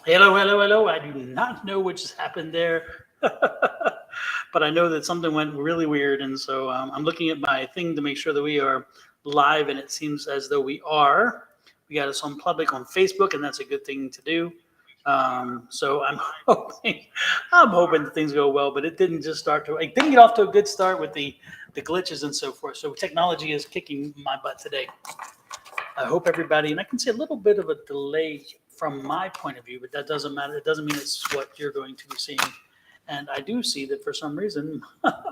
Hello, hello, hello. I do not know what just happened there, but I know that something went really weird. And so I'm looking at my thing to make sure that we are live, and it seems as though we are. We got us on public on Facebook, and that's a good thing to do. So I'm hoping that things go well, but it didn't just start to, it didn't get off to a good start with the glitches and so forth. So technology is kicking my butt today. I hope everybody, and I can see a little bit of a delay from my point of view, but that doesn't matter. It doesn't mean it's what you're going to be seeing. And I do see that for some reason,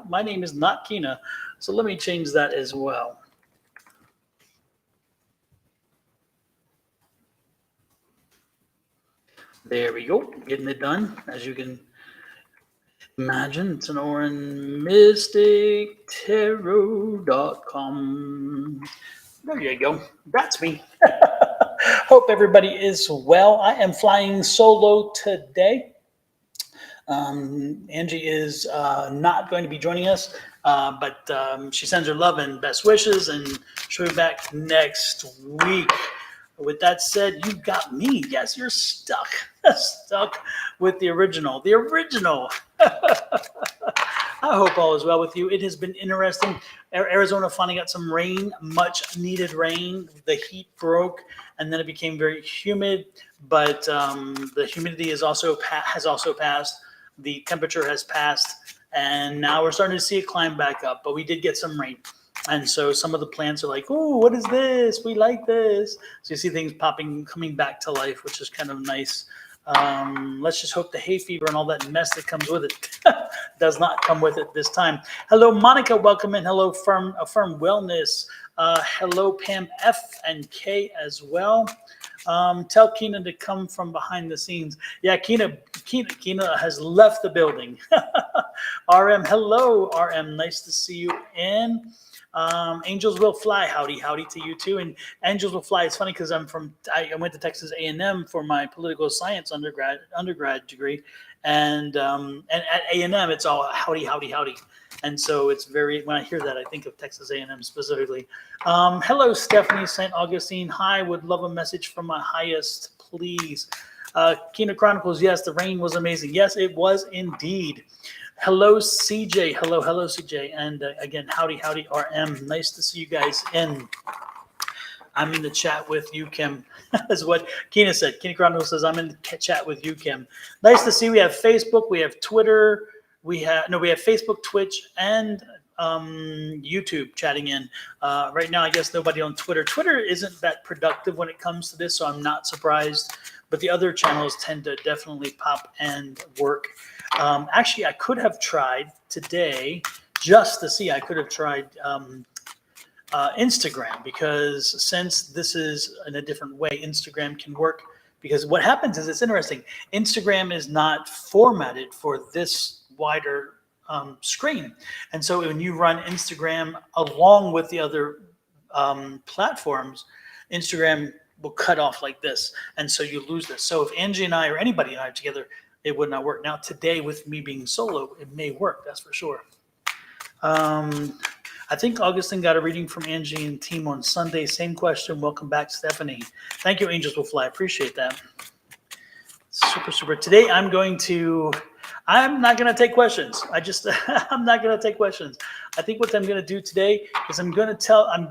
my name is not Kina. So let me change that as well. There we go, getting it done. As you can imagine, it's sonoranmystictarot.com. There you go. That's me. Hope everybody is well. I am flying solo today. Angie is not going to be joining us, but she sends her love and best wishes, and she'll be back next week. With that said, you got me. Yes, you're stuck. Stuck with the original. The original. I hope all is well with you. It has been interesting. Arizona finally got some rain, much needed rain. The heat broke, and then it became very humid. But the humidity has also passed. The temperature has passed, and now we're starting to see it climb back up. But we did get some rain, and so some of the plants are like, "Oh, what is this? We like this." So you see things coming back to life, which is kind of nice. Let's just hope the hay fever and all that mess that comes with it does not come with it this time. Hello, Monica. Welcome in. Hello, Firm Wellness. Hello, Pam F and K as well. Tell Kina to come from behind the scenes. Yeah, Kina has left the building. RM, hello, RM. Nice to see you in. Angels Will Fly. Howdy to you too. And Angels Will Fly. It's funny because I went to Texas A&M for my political science undergrad degree, and at A&M it's all howdy. And so it's when I hear that, I think of Texas A&M specifically. Hello, Stephanie St. Augustine. Hi, would love a message from my highest, please. Kina Chronicles. Yes, the rain was amazing. Yes, it was indeed. Hello, CJ. Hello, CJ. And again, howdy, RM. Nice to see you guys in. I'm in the chat with you, Kim. That's what Kina said. Kina Chronicles says, I'm in the chat with you, Kim. Nice to see you. We have Facebook. We have Twitter. We have Facebook, Twitch, and YouTube chatting in. Right now, I guess nobody on Twitter. Twitter isn't that productive when it comes to this, so I'm not surprised. But the other channels tend to definitely pop and work. Actually, I could have tried today just to see. I could have tried Instagram, because since this is in a different way, Instagram can work. Because what happens is, it's interesting. Instagram is not formatted for this wider screen. And so when you run Instagram along with the other platforms, Instagram will cut off like this. And so you lose this. So if Angie and I, or anybody and I are together, it would not work. Now today, with me being solo, it may work, that's for sure. I think Augustine got a reading from Angie and team on Sunday. Same question. Welcome back, Stephanie. Thank you, Angels Will Fly. Appreciate that. Super. Today I'm not going to take questions. I'm not going to take questions. I think what I'm going to do today is I'm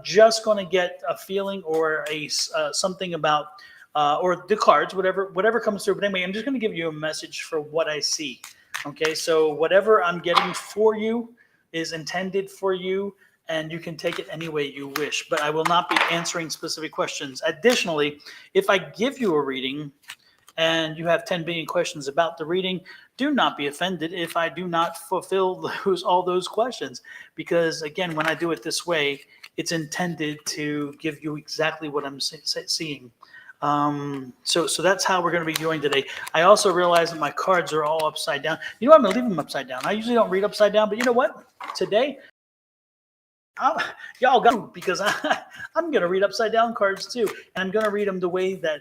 just going to get a feeling or something about, or the cards, whatever comes through. But anyway, I'm just going to give you a message for what I see. Okay, so whatever I'm getting for you is intended for you, and you can take it any way you wish. But I will not be answering specific questions. Additionally, if I give you a reading and you have 10 billion questions about the reading, do not be offended if I do not fulfill all those questions. Because again, when I do it this way, it's intended to give you exactly what I'm seeing. So that's how we're going to be doing today. I also realize that my cards are all upside down. You know what? I'm going to leave them upside down. I usually don't read upside down, but you know what? Today, y'all got, because I'm going to read upside down cards too. And I'm going to read them the way that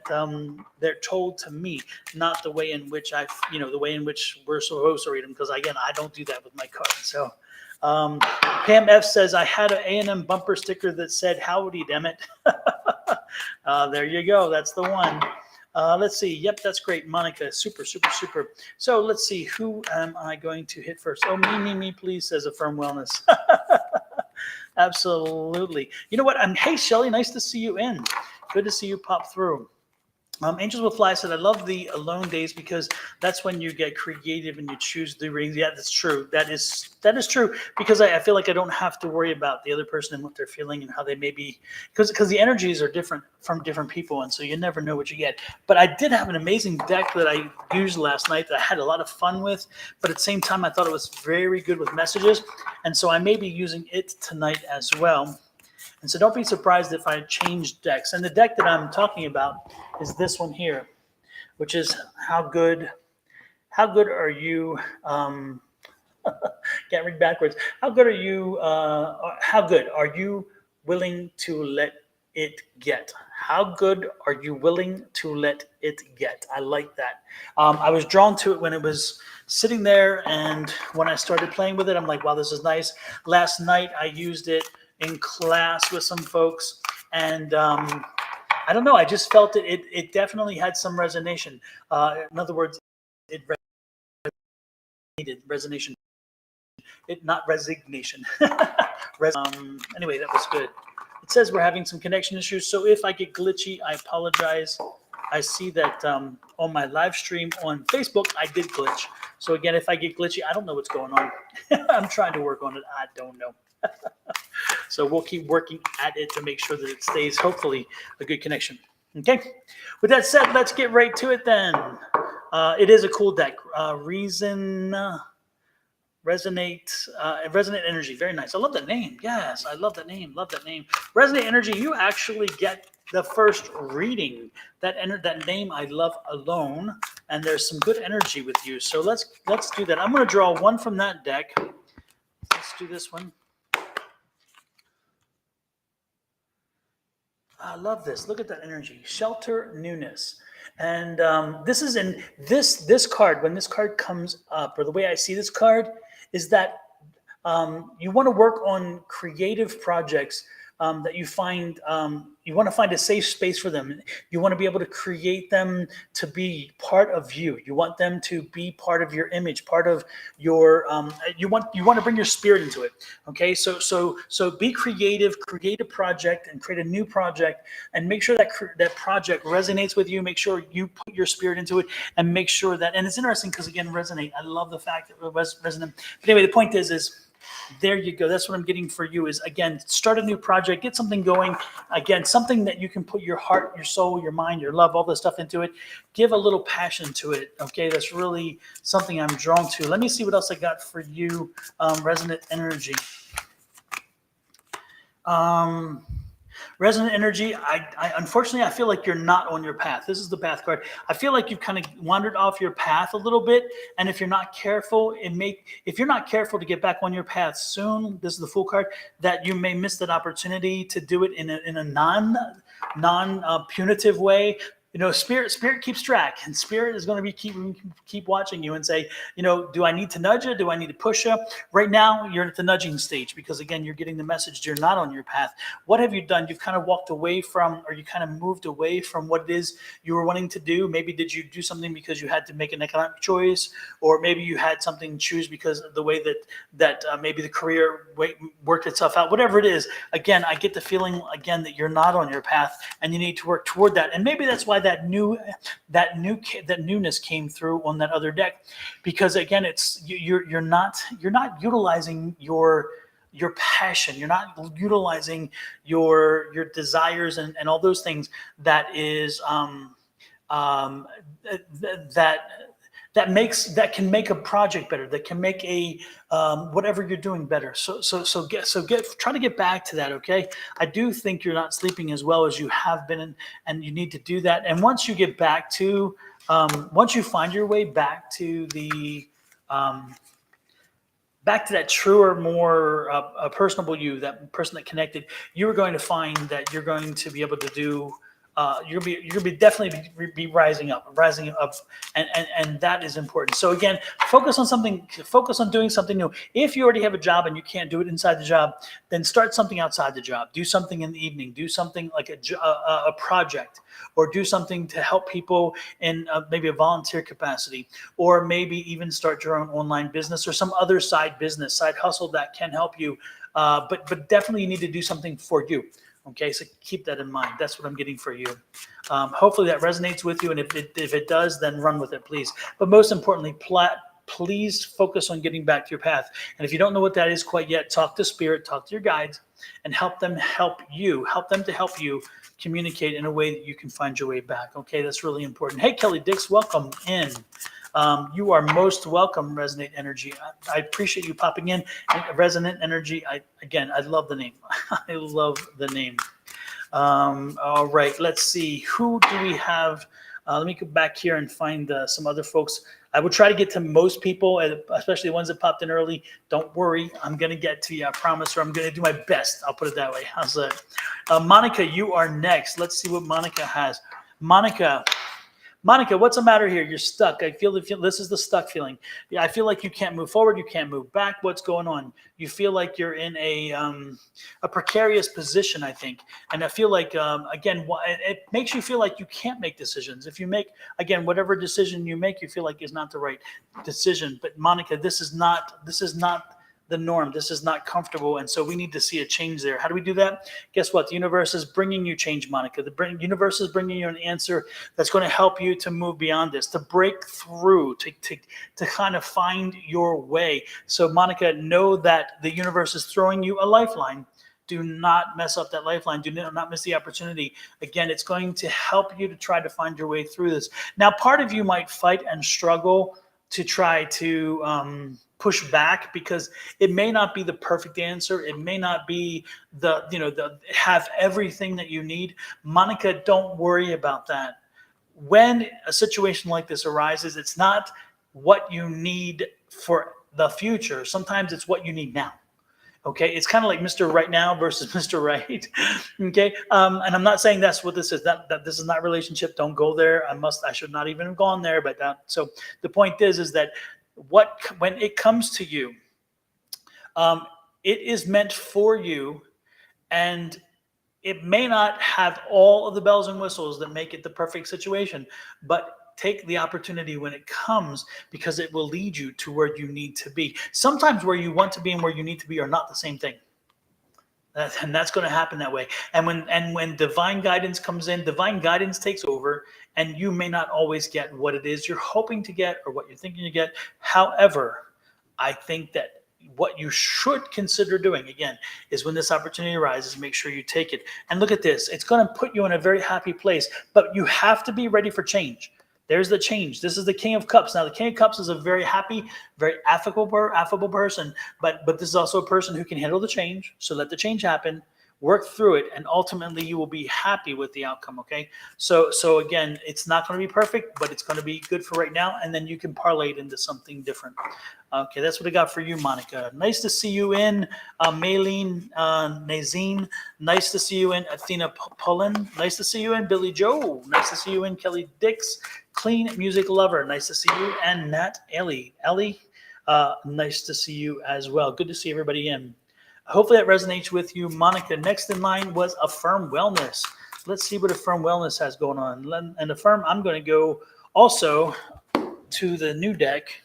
they're told to me, not the way in which the way in which we're supposed to read them. Because again, I don't do that with my cards. So Pam F says, I had an A&M bumper sticker that said, howdy, damn it. There you go. That's the one. Let's see. Yep, that's great, Monica. Super, super, super. So let's see. Who am I going to hit first? Oh, me, please, says Affirm Wellness. Absolutely. You know what? Hey, Shelly, nice to see you in. Good to see you pop through. Angels Will Fly said, I love the alone days because that's when you get creative and you choose the readings. Yeah, that's true. That is true because I feel like I don't have to worry about the other person and what they're feeling and how they may be, because the energies are different from different people, and so you never know what you get. But I did have an amazing deck that I used last night that I had a lot of fun with, but at the same time I thought it was very good with messages, and so I may be using it tonight as well. And so don't be surprised if I change decks. And the deck that I'm talking about is this one here, which is how good are you? Can't read backwards. How good are you? How good are you willing to let it get? How good are you willing to let it get? I like that. I was drawn to it when it was sitting there, and when I started playing with it, I'm like, wow, this is nice. Last night I used it in class with some folks, and I don't know. I just felt it definitely had some resonation. In other words, it resonated. Resonation. It not resignation. Anyway, that was good. It says we're having some connection issues, so if I get glitchy, I apologize. I see that on my live stream on Facebook, I did glitch. So again, if I get glitchy, I don't know what's going on. I'm trying to work on it. I don't know. So we'll keep working at it to make sure that it stays, hopefully, a good connection. Okay. With that said, let's get right to it then. It is a cool deck. Resonate energy. Very nice. I love that name. Yes, I love that name. Love that name. Resonate energy. You actually get the first reading. That name I love alone, and there's some good energy with you. So let's do that. I'm going to draw one from that deck. Let's do this one. I love this. Look at that energy. Shelter, newness. And this is in this card. When this card comes up, or the way I see this card, is that you want to work on creative projects that you find. You want to find a safe space for them. You want to be able to create them to be part of you. You want them to be part of your image, part of your. You want to bring your spirit into it. Okay, so be creative, create a project, and create a new project, and make sure that that project resonates with you. Make sure you put your spirit into it, and make sure that. And it's interesting because again, resonate. I love the fact that it resonate. But anyway, the point is. There you go. That's what I'm getting for you is, again, start a new project, get something going. Again, something that you can put your heart, your soul, your mind, your love, all this stuff into it. Give a little passion to it. Okay, that's really something I'm drawn to. Let me see what else I got for you, resonant energy. Resonant energy, I unfortunately, I feel like you're not on your path. This is the path card. I feel like you've kind of wandered off your path a little bit, and if you're not careful, if you're not careful to get back on your path soon, this is the Fool card, that you may miss that opportunity to do it in a non punitive way. You know, spirit keeps track, and spirit is going to keep watching you and say, you know, do I need to nudge you? Do I need to push you? Right now, you're at the nudging stage because again, you're getting the message you're not on your path. What have you done? You've kind of walked away from, or you kind of moved away from what it is you were wanting to do. Maybe did you do something because you had to make an economic choice, or maybe you had something to choose because of the way that maybe the career worked itself out. Whatever it is, again, I get the feeling again that you're not on your path, and you need to work toward that. And maybe that's why that newness came through on that other deck, because again, it's you're not utilizing your passion. You're not utilizing your desires and all those things. That is that can make a project better, that can make a whatever you're doing better. Try to get back to that. Okay, I do think you're not sleeping as well as you have been, and you need to do that. And once you get back to once you find your way back to the back to that truer, more personable you, that person that connected, you are going to find that you're going to be able to do you're gonna be definitely be rising up, and that is important. So again, focus on doing something new. If you already have a job and you can't do it inside the job, then start something outside the job. Do something in the evening. Do something like a project, or do something to help people in maybe a volunteer capacity, or maybe even start your own online business or some other side hustle that can help you. But definitely you need to do something for you. Okay, so keep that in mind. That's what I'm getting for you. Hopefully that resonates with you, and if it does, then run with it, please. But most importantly, please focus on getting back to your path. And if you don't know what that is quite yet, talk to Spirit, talk to your guides, and help them to help you communicate in a way that you can find your way back. Okay, that's really important. Hey, Kelly Dix, welcome in. You are most welcome, Resonate Energy. I appreciate you popping in. And Resonant Energy, I love the name. I love the name. All right, let's see. Who do we have? Let me go back here and find some other folks. I will try to get to most people, especially the ones that popped in early. Don't worry, I'm going to get to you, I promise, or I'm going to do my best. I'll put it that way. How's that? Monica, you are next. Let's see what Monica has. Monica, what's the matter here? You're stuck. I feel this is the stuck feeling. Yeah, I feel like you can't move forward. You can't move back. What's going on? You feel like you're in a precarious position, I think. And I feel like, again, it makes you feel like you can't make decisions. If you make, again, whatever decision you make, you feel like is not the right decision. But Monica, this is not the norm. This is not comfortable. And so we need to see a change there. How do we do that? Guess what? The universe is bringing you change, Monica. The universe is bringing you an answer that's going to help you to move beyond this, to break through, to kind of find your way. So, Monica, know that the universe is throwing you a lifeline. Do not mess up that lifeline. Do not miss the opportunity. Again, it's going to help you to try to find your way through this. Now, part of you might fight and struggle to try to push back because it may not be the perfect answer. It may not be the have everything that you need. Monica, don't worry about that. When a situation like this arises, it's not what you need for the future. Sometimes it's what you need now. Okay, it's kind of like Mr. Right Now versus Mr. Right. Okay, and I'm not saying that's what this is. That this is not relationship. Don't go there. I should not even have gone there. But so the point is that when it comes to you, um, it is meant for you, and it may not have all of the bells and whistles that make it the perfect situation, but take the opportunity when it comes because it will lead you to where you need to be. Sometimes where you want to be and where you need to be are not the same thing. And that's going to happen that way. And when divine guidance comes in, divine guidance takes over, and you may not always get what it is you're hoping to get or what you're thinking you get. However, I think that what you should consider doing again is when this opportunity arises, make sure you take it. And look at this. It's going to put you in a very happy place, but you have to be ready for change. There's the change. This is the King of Cups. Now, the King of Cups is a very happy, very affable person, but this is also a person who can handle the change. So let the change happen, work through it, and ultimately you will be happy with the outcome. Okay. So again, it's not going to be perfect, but it's going to be good for right now, and then you can parlay it into something different. Okay, that's what I got for you, Monica. Nice to see you in, Maylene Nazine. Nice to see you in, Athena Pullen. Nice to see you in, Billy Joe. Nice to see you in, Kelly Dix. Clean Music Lover. Nice to see you. And Nat Ellie. Nice to see you as well. Good to see everybody in. Hopefully that resonates with you, Monica. Next in line was Affirm Wellness. Let's see what Affirm Wellness has going on. And Affirm, I'm going to go also to the new deck.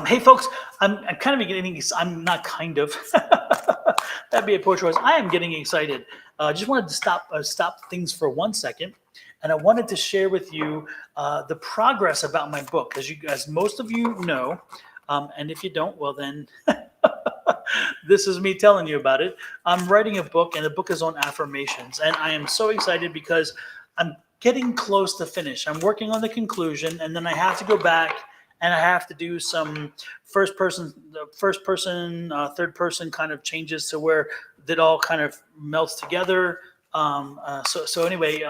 Hey, folks, I'm kind of getting. I'm not kind of. That'd be a poor choice. I am getting excited. Just wanted to stop things for 1 second, and I wanted to share with you the progress about my book, as most of you know, and if you don't, well then, this is me telling you about it. I'm writing a book, and the book is on affirmations, and I am so excited because I'm getting close to finish. I'm working on the conclusion, and then I have to go back and I have to do some first person, third person kind of changes to where it all kind of melts together. So anyway,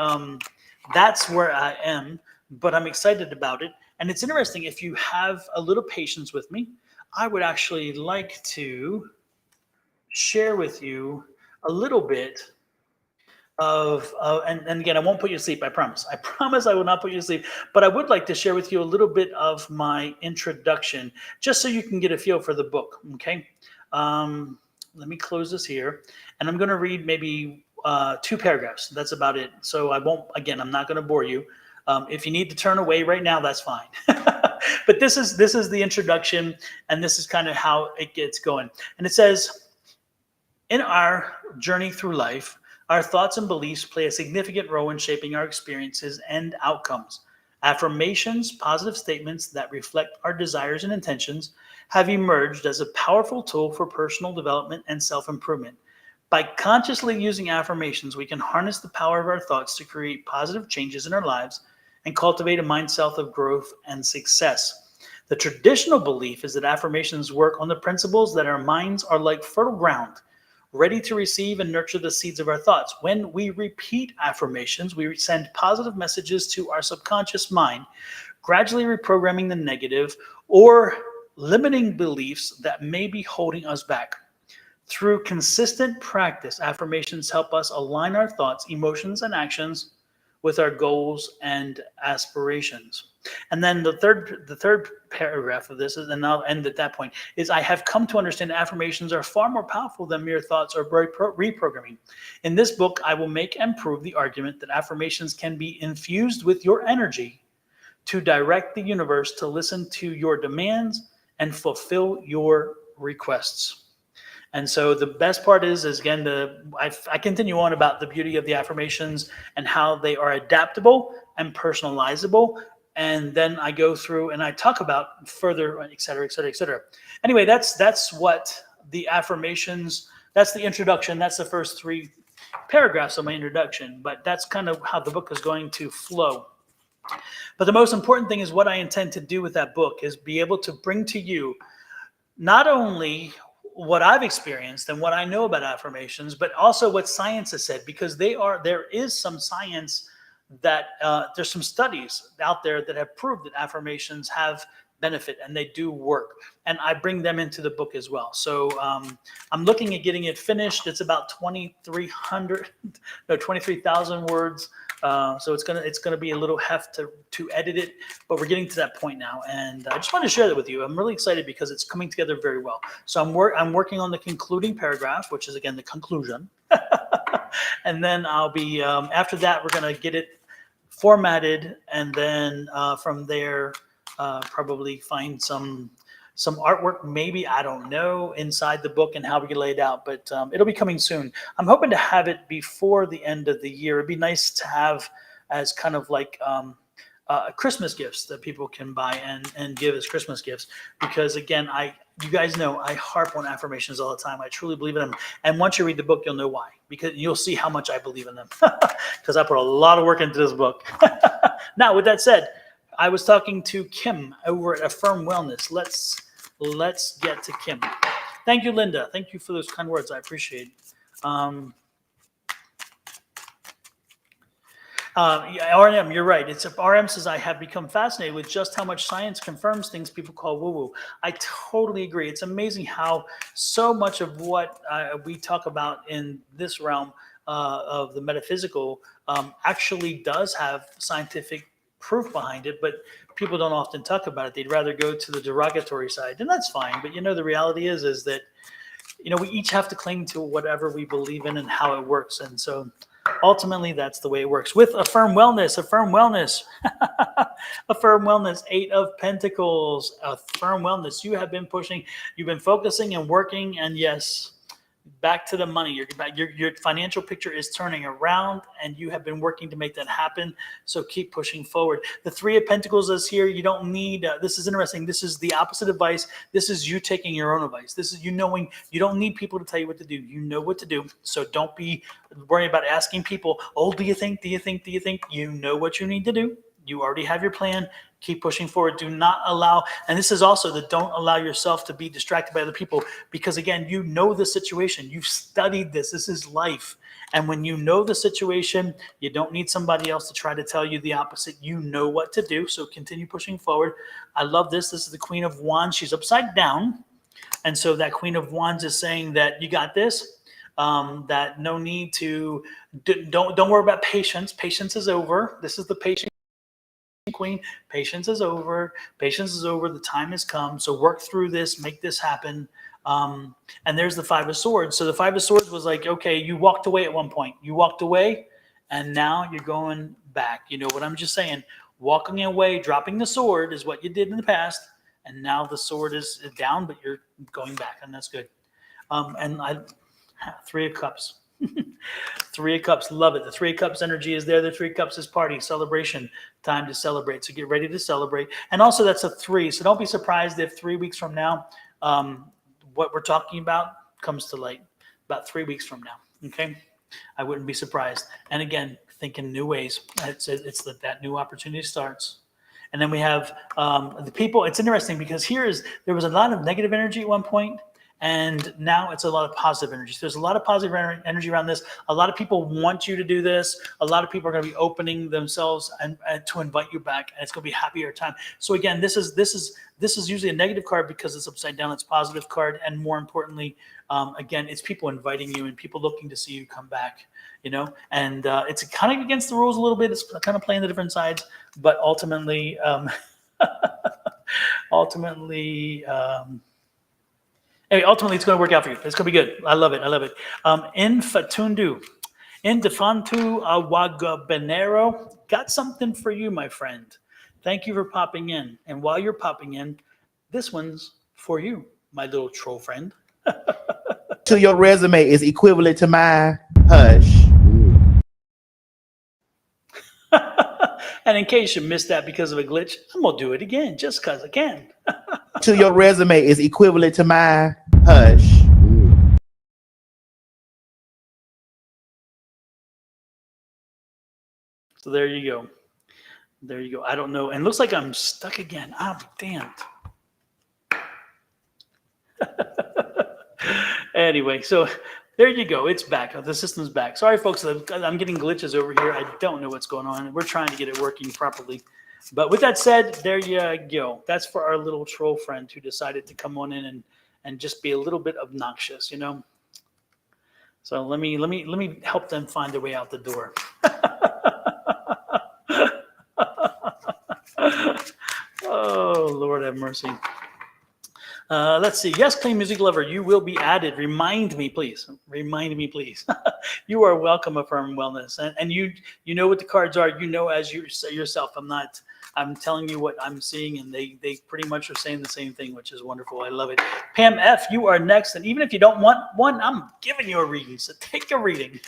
that's where I am, but I'm excited about it. And it's interesting, if you have a little patience with me, I would actually like to share with you a little bit and again, I won't put you to sleep. I promise. I promise I will not put you to sleep. But I would like to share with you a little bit of my introduction, just so you can get a feel for the book. Okay. Let me close this here, and I'm going to read maybe 2 paragraphs. That's about it. So I won't. Again, I'm not going to bore you. If you need to turn away right now, that's fine. But this is the introduction, and this is kind of how it gets going. And it says, in our journey through life, our thoughts and beliefs play a significant role in shaping our experiences and outcomes. Affirmations, positive statements that reflect our desires and intentions, have emerged as a powerful tool for personal development and self improvement. By consciously using affirmations, we can harness the power of our thoughts to create positive changes in our lives and cultivate a mindset of growth and success. The traditional belief is that affirmations work on the principles that our minds are like fertile ground, ready to receive and nurture the seeds of our thoughts. When we repeat affirmations, we send positive messages to our subconscious mind, gradually reprogramming the negative or limiting beliefs that may be holding us back. Through consistent practice, affirmations help us align our thoughts, emotions, and actions with our goals and aspirations. And then the third paragraph of this is, and I'll end at that point, is I have come to understand that affirmations are far more powerful than mere thoughts or reprogramming. In this book, I will make and prove the argument that affirmations can be infused with your energy to direct the universe to listen to your demands and fulfill your requests. And so the best part is again, I continue on about the beauty of the affirmations and how they are adaptable and personalizable. And then I go through and I talk about further, et cetera, et cetera, et cetera. Anyway, that's what the affirmations, that's the introduction. That's the first 3 paragraphs of my introduction. But that's kind of how the book is going to flow. But the most important thing is what I intend to do with that book is be able to bring to you not only what I've experienced and what I know about affirmations, but also what science has said, because there is some science that there's some studies out there that have proved that affirmations have benefit and they do work. And I bring them into the book as well. So I'm looking at getting it finished. It's about 23,000 words. So it's gonna be a little heft to edit it, but we're getting to that point now, and I just wanted to share that with you. I'm really excited because it's coming together very well. So I'm working on the concluding paragraph, which is again the conclusion, and then I'll be after that we're gonna get it formatted, and then from there probably find some artwork, maybe, I don't know, inside the book and how we can lay it out, but it'll be coming soon. I'm hoping to have it before the end of the year. It'd be nice to have as kind of like Christmas gifts that people can buy and give as Christmas gifts, because again, you guys know I harp on affirmations all the time. I truly believe in them, and once you read the book, you'll know why, because you'll see how much I believe in them, because I put a lot of work into this book. Now, with that said, I was talking to Kim over at Affirm Wellness. Let's get to Kim. Thank you, Linda. Thank you for those kind words. I appreciate it. Yeah, RM, you're right. RM says, I have become fascinated with just how much science confirms things people call woo-woo. I totally agree. It's amazing how so much of what we talk about in this realm of the metaphysical actually does have scientific proof behind it, but people don't often talk about it. They'd rather go to the derogatory side, and that's fine. But the reality is that we each have to cling to whatever we believe in and how it works, and so ultimately that's the way it works. With Affirm Wellness, Affirm Wellness, Affirm Wellness, 8 of Pentacles, Affirm Wellness. You have been pushing, you've been focusing and working, and yes, back to the money. Your financial picture is turning around, and you have been working to make that happen. So keep pushing forward. The 3 of Pentacles is here. You don't need, this is interesting. This is the opposite advice. This is you taking your own advice. This is you knowing you don't need people to tell you what to do. You know what to do. So don't be worrying about asking people, oh, do you think? You know what you need to do. You already have your plan. Keep pushing forward. Do not allow, and this is also the don't allow yourself to be distracted by other people, because again, you know the situation. You've studied this. This is life. And when you know the situation, you don't need somebody else to try to tell you the opposite. You know what to do. So continue pushing forward. I love this. This is the Queen of Wands. She's upside down. And so that Queen of Wands is saying that you got this. that no need to, don't worry about patience. Patience is over. This is the patient queen. Patience is over. Patience is over. The time has come. So work through this, make this happen. And there's the Five of Swords. So the Five of Swords was like, okay, you walked away at one point. You walked away, and now you're going back. You know what I'm just saying? Walking away, dropping the sword is what you did in the past, and now the sword is down, but you're going back, and that's good. And I, Three of Cups. Three of Cups, love it. The Three of Cups energy is there. The Three of Cups is party, celebration, time to celebrate. So get ready to celebrate. And also that's a three. So don't be surprised if 3 weeks from now, what we're talking about comes to light about 3 weeks from now. Okay. I wouldn't be surprised. And again, think in new ways. It's that new opportunity starts. And then we have the people. It's interesting because there was a lot of negative energy at one point, and now it's a lot of positive energy. So there's a lot of positive energy around this. A lot of people want you to do this. A lot of people are going to be opening themselves and to invite you back, and it's going to be a happier time. So again, this is usually a negative card because it's upside down. It's a positive card, and more importantly, again, it's people inviting you and people looking to see you come back. You know, and it's kind of against the rules a little bit. It's kind of playing the different sides, but ultimately, ultimately, it's going to work out for you. It's going to be good. I love it. I love it. In Fatundu, in Defantu Awagabenero, got something for you, my friend. Thank you for popping in. And while you're popping in, this one's for you, my little troll friend. To your resume is equivalent to mine. Hush. And in case you missed that because of a glitch, I'm going to do it again just because I can. To your resume is equivalent to mine. Hush. So there you go. There you go. I don't know. And it looks like I'm stuck again. I'll be damned. Anyway, so there you go. It's back. The system's back. Sorry, folks. I'm getting glitches over here. I don't know what's going on. We're trying to get it working properly. But with that said, there you go. That's for our little troll friend who decided to come on in and just be a little bit obnoxious, you know. So let me help them find their way out the door. Oh, Lord have mercy. Let's see. Yes, Clean Music Lover, you will be added. Remind me, please. Remind me, please. You are welcome, Affirm Wellness. And you know what the cards are. You know as you say yourself. I'm telling you what I'm seeing, and they pretty much are saying the same thing, which is wonderful. I love it. Pam F., you are next. And even if you don't want one, I'm giving you a reading. So take a reading.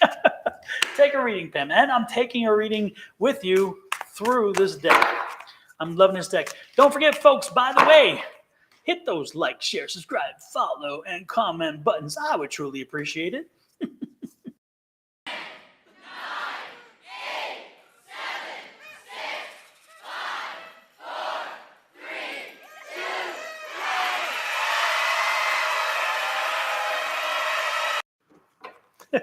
Take a reading, Pam. And I'm taking a reading with you through this deck. I'm loving this deck. Don't forget, folks, by the way, hit those like, share, subscribe, follow, and comment buttons. I would truly appreciate it. 9, 8, 7, 6, 5, 4, 3, 2,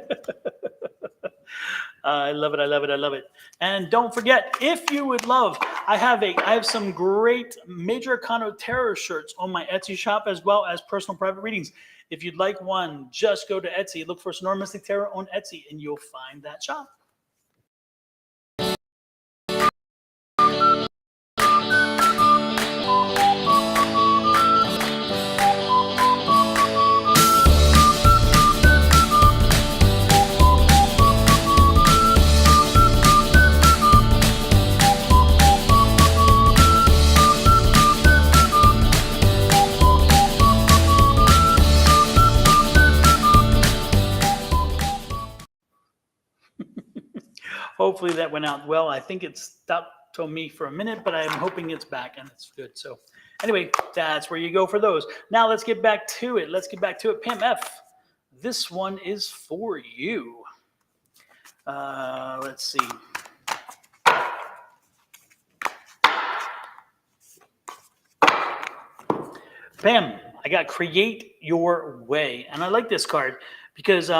I love it. I love it. I love it. And don't forget, if you would love, I have some great Major Arcana Tarot shirts on my Etsy shop, as well as personal private readings. If you'd like one, just go to Etsy, look for Sonoran Mystic Tarot on Etsy, and you'll find that shop. Hopefully that went out well. I think it stopped on me for a minute, but I'm hoping it's back and it's good. So anyway, that's where you go for those. Now let's get back to it. Pam F., this one is for you. Let's see. Pam, I got Create Your Way. And I like this card because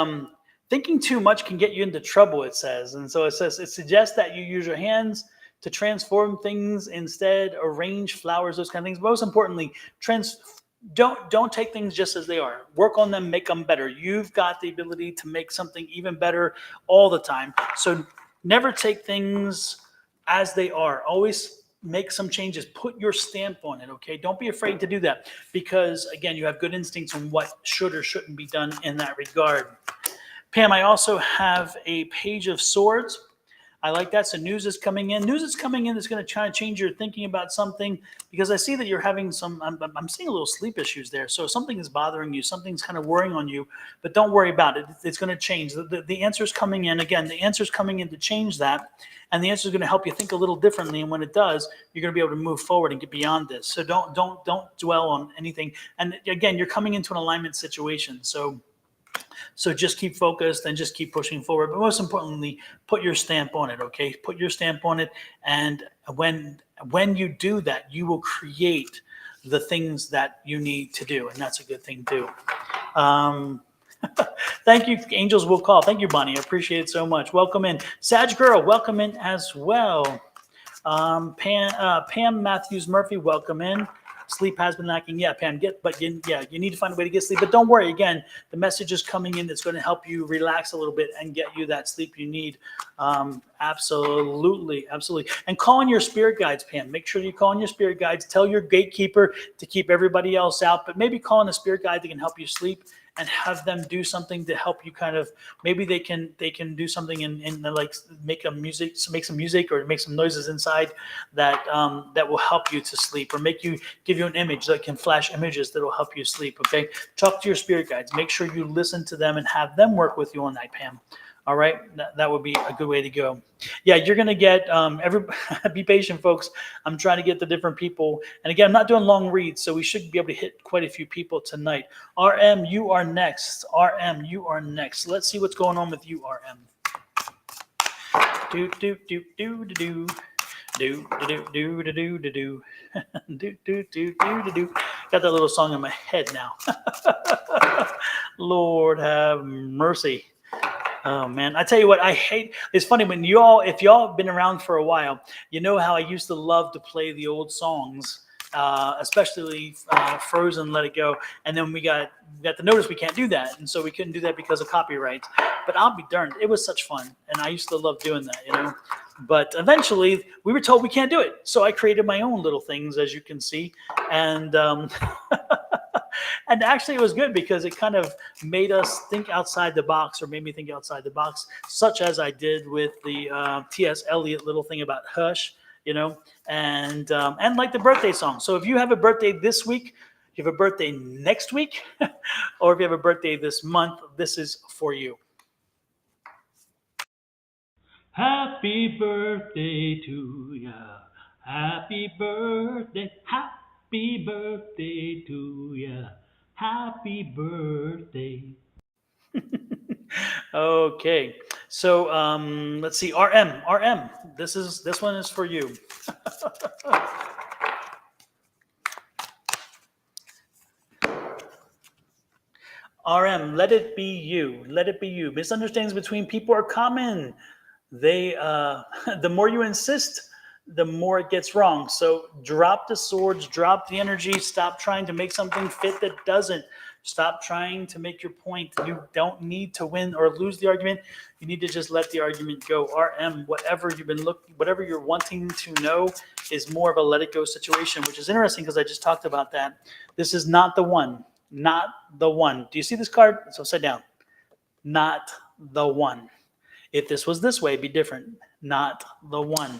thinking too much can get you into trouble, it says. And so it suggests that you use your hands to transform things instead, arrange flowers, those kind of things. Most importantly, don't take things just as they are. Work on them, make them better. You've got the ability to make something even better all the time. So never take things as they are. Always make some changes. Put your stamp on it, okay? Don't be afraid to do that because, again, you have good instincts on what should or shouldn't be done in that regard. Pam, I also have a Page of Swords. I like that. So news is coming in. News is coming in that's going to try to change your thinking about something because I see that you're having some, I'm seeing a little sleep issues there. So something is bothering you. Something's kind of worrying on you, but don't worry about it. It's going to change. The answer is coming in. Again, the answer is coming in to change that. And the answer is going to help you think a little differently. And when it does, you're going to be able to move forward and get beyond this. So don't dwell on anything. And again, you're coming into an alignment situation. So just keep focused and just keep pushing forward. But most importantly, put your stamp on it, okay? Put your stamp on it. And when you do that, you will create the things that you need to do. And that's a good thing too. Thank you. Angels will call. Thank you, Bonnie. I appreciate it so much. Welcome in. Sag Girl, welcome in as well. Pam Matthews Murphy, welcome in. Sleep has been lacking. Yeah, Pam, you need to find a way to get sleep. But don't worry, again, the message is coming in that's going to help you relax a little bit and get you that sleep you need. Absolutely. And call in your spirit guides, Pam. Make sure you call in your spirit guides. Tell your gatekeeper to keep everybody else out, but maybe call in a spirit guide that can help you sleep and have them do something to help you kind of, maybe they can do something in like make some music or make some noises inside that that will help you to sleep or give you an image that can flash images that will help you sleep. Okay. Talk to your spirit guides. Make sure you listen to them and have them work with you on that, Pam. All right. That would be a good way to go. Yeah, you're going to get be patient, folks. I'm trying to get the different people. And again, I'm not doing long reads, so we should be able to hit quite a few people tonight. RM, you are next. RM, you are next. Let's see what's going on with you, RM. Do, do, do, do, do, do. Do, do, do, do, do, do, do. Do, do, do, do, do, do. Got that little song in my head now. Lord have mercy. Oh man, I tell you what, I hate. It's funny when if y'all have been around for a while, you know how I used to love to play the old songs, especially Frozen, Let It Go, and then we got the notice we can't do that, and so we couldn't do that because of copyright. But I'll be darned, it was such fun, and I used to love doing that, you know. But eventually, we were told we can't do it, so I created my own little things, as you can see, and. And actually, it was good because it kind of made us think outside the box, or made me think outside the box, such as I did with the T.S. Eliot little thing about Hush, you know, and like the birthday song. So if you have a birthday this week, you have a birthday next week, or if you have a birthday this month, this is for you. Happy birthday to ya. Happy birthday to ya. Happy birthday. Okay, so let's see. RM. This one is for you. RM, let it be you. Let it be you. Misunderstandings between people are common. They the more you insist, the more it gets wrong. So drop the swords, drop the energy, stop trying to make something fit that doesn't. Stop trying to make your point. You don't need to win or lose the argument. You need to just let the argument go. RM, whatever you're wanting to know is more of a let it go situation, which is interesting because I just talked about that. This is not the one. Not the one. Do you see this card? It's upside down. Not the one. If this was this way, it'd be different. Not the one.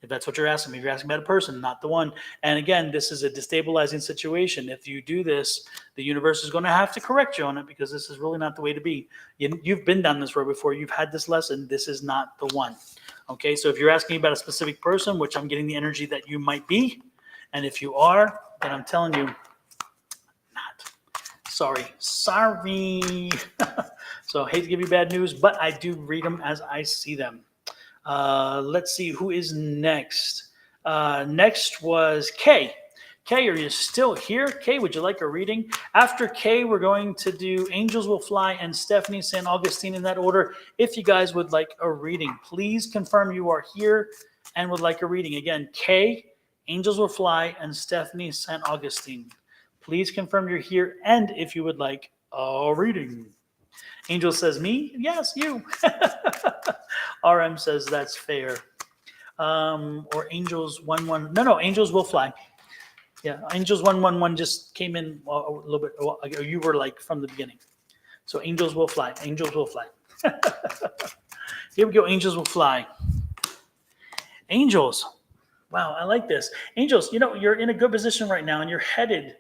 If that's what you're asking me, if you're asking about a person, not the one. And again, this is a destabilizing situation. If you do this, the universe is going to have to correct you on it because this is really not the way to be. You've been down this road before. You've had this lesson. This is not the one. Okay, so if you're asking about a specific person, which I'm getting the energy that you might be, and if you are, then I'm telling you, not. Sorry. So I hate to give you bad news, but I do read them as I see them. Let's see who is next. Next was Kay. Kay, are you still here? Kay, would you like a reading? After Kay, we're going to do Angels Will Fly and Stephanie San Augustine in that order. If you guys would like a reading, please confirm you are here and would like a reading. Again, Kay, Angels Will Fly, and Stephanie San Augustine. Please confirm you're here and if you would like a reading. Angel says, me? Yes, you. RM says that's fair. Or Angels 1-1. No, Angels will fly. Yeah, Angels 1-1-1 just came in a little bit ago. You were like from the beginning. So Angels will fly. Angels will fly. Here we go. Angels will fly. Angels. Wow, I like this. Angels, you're in a good position right now and you're headed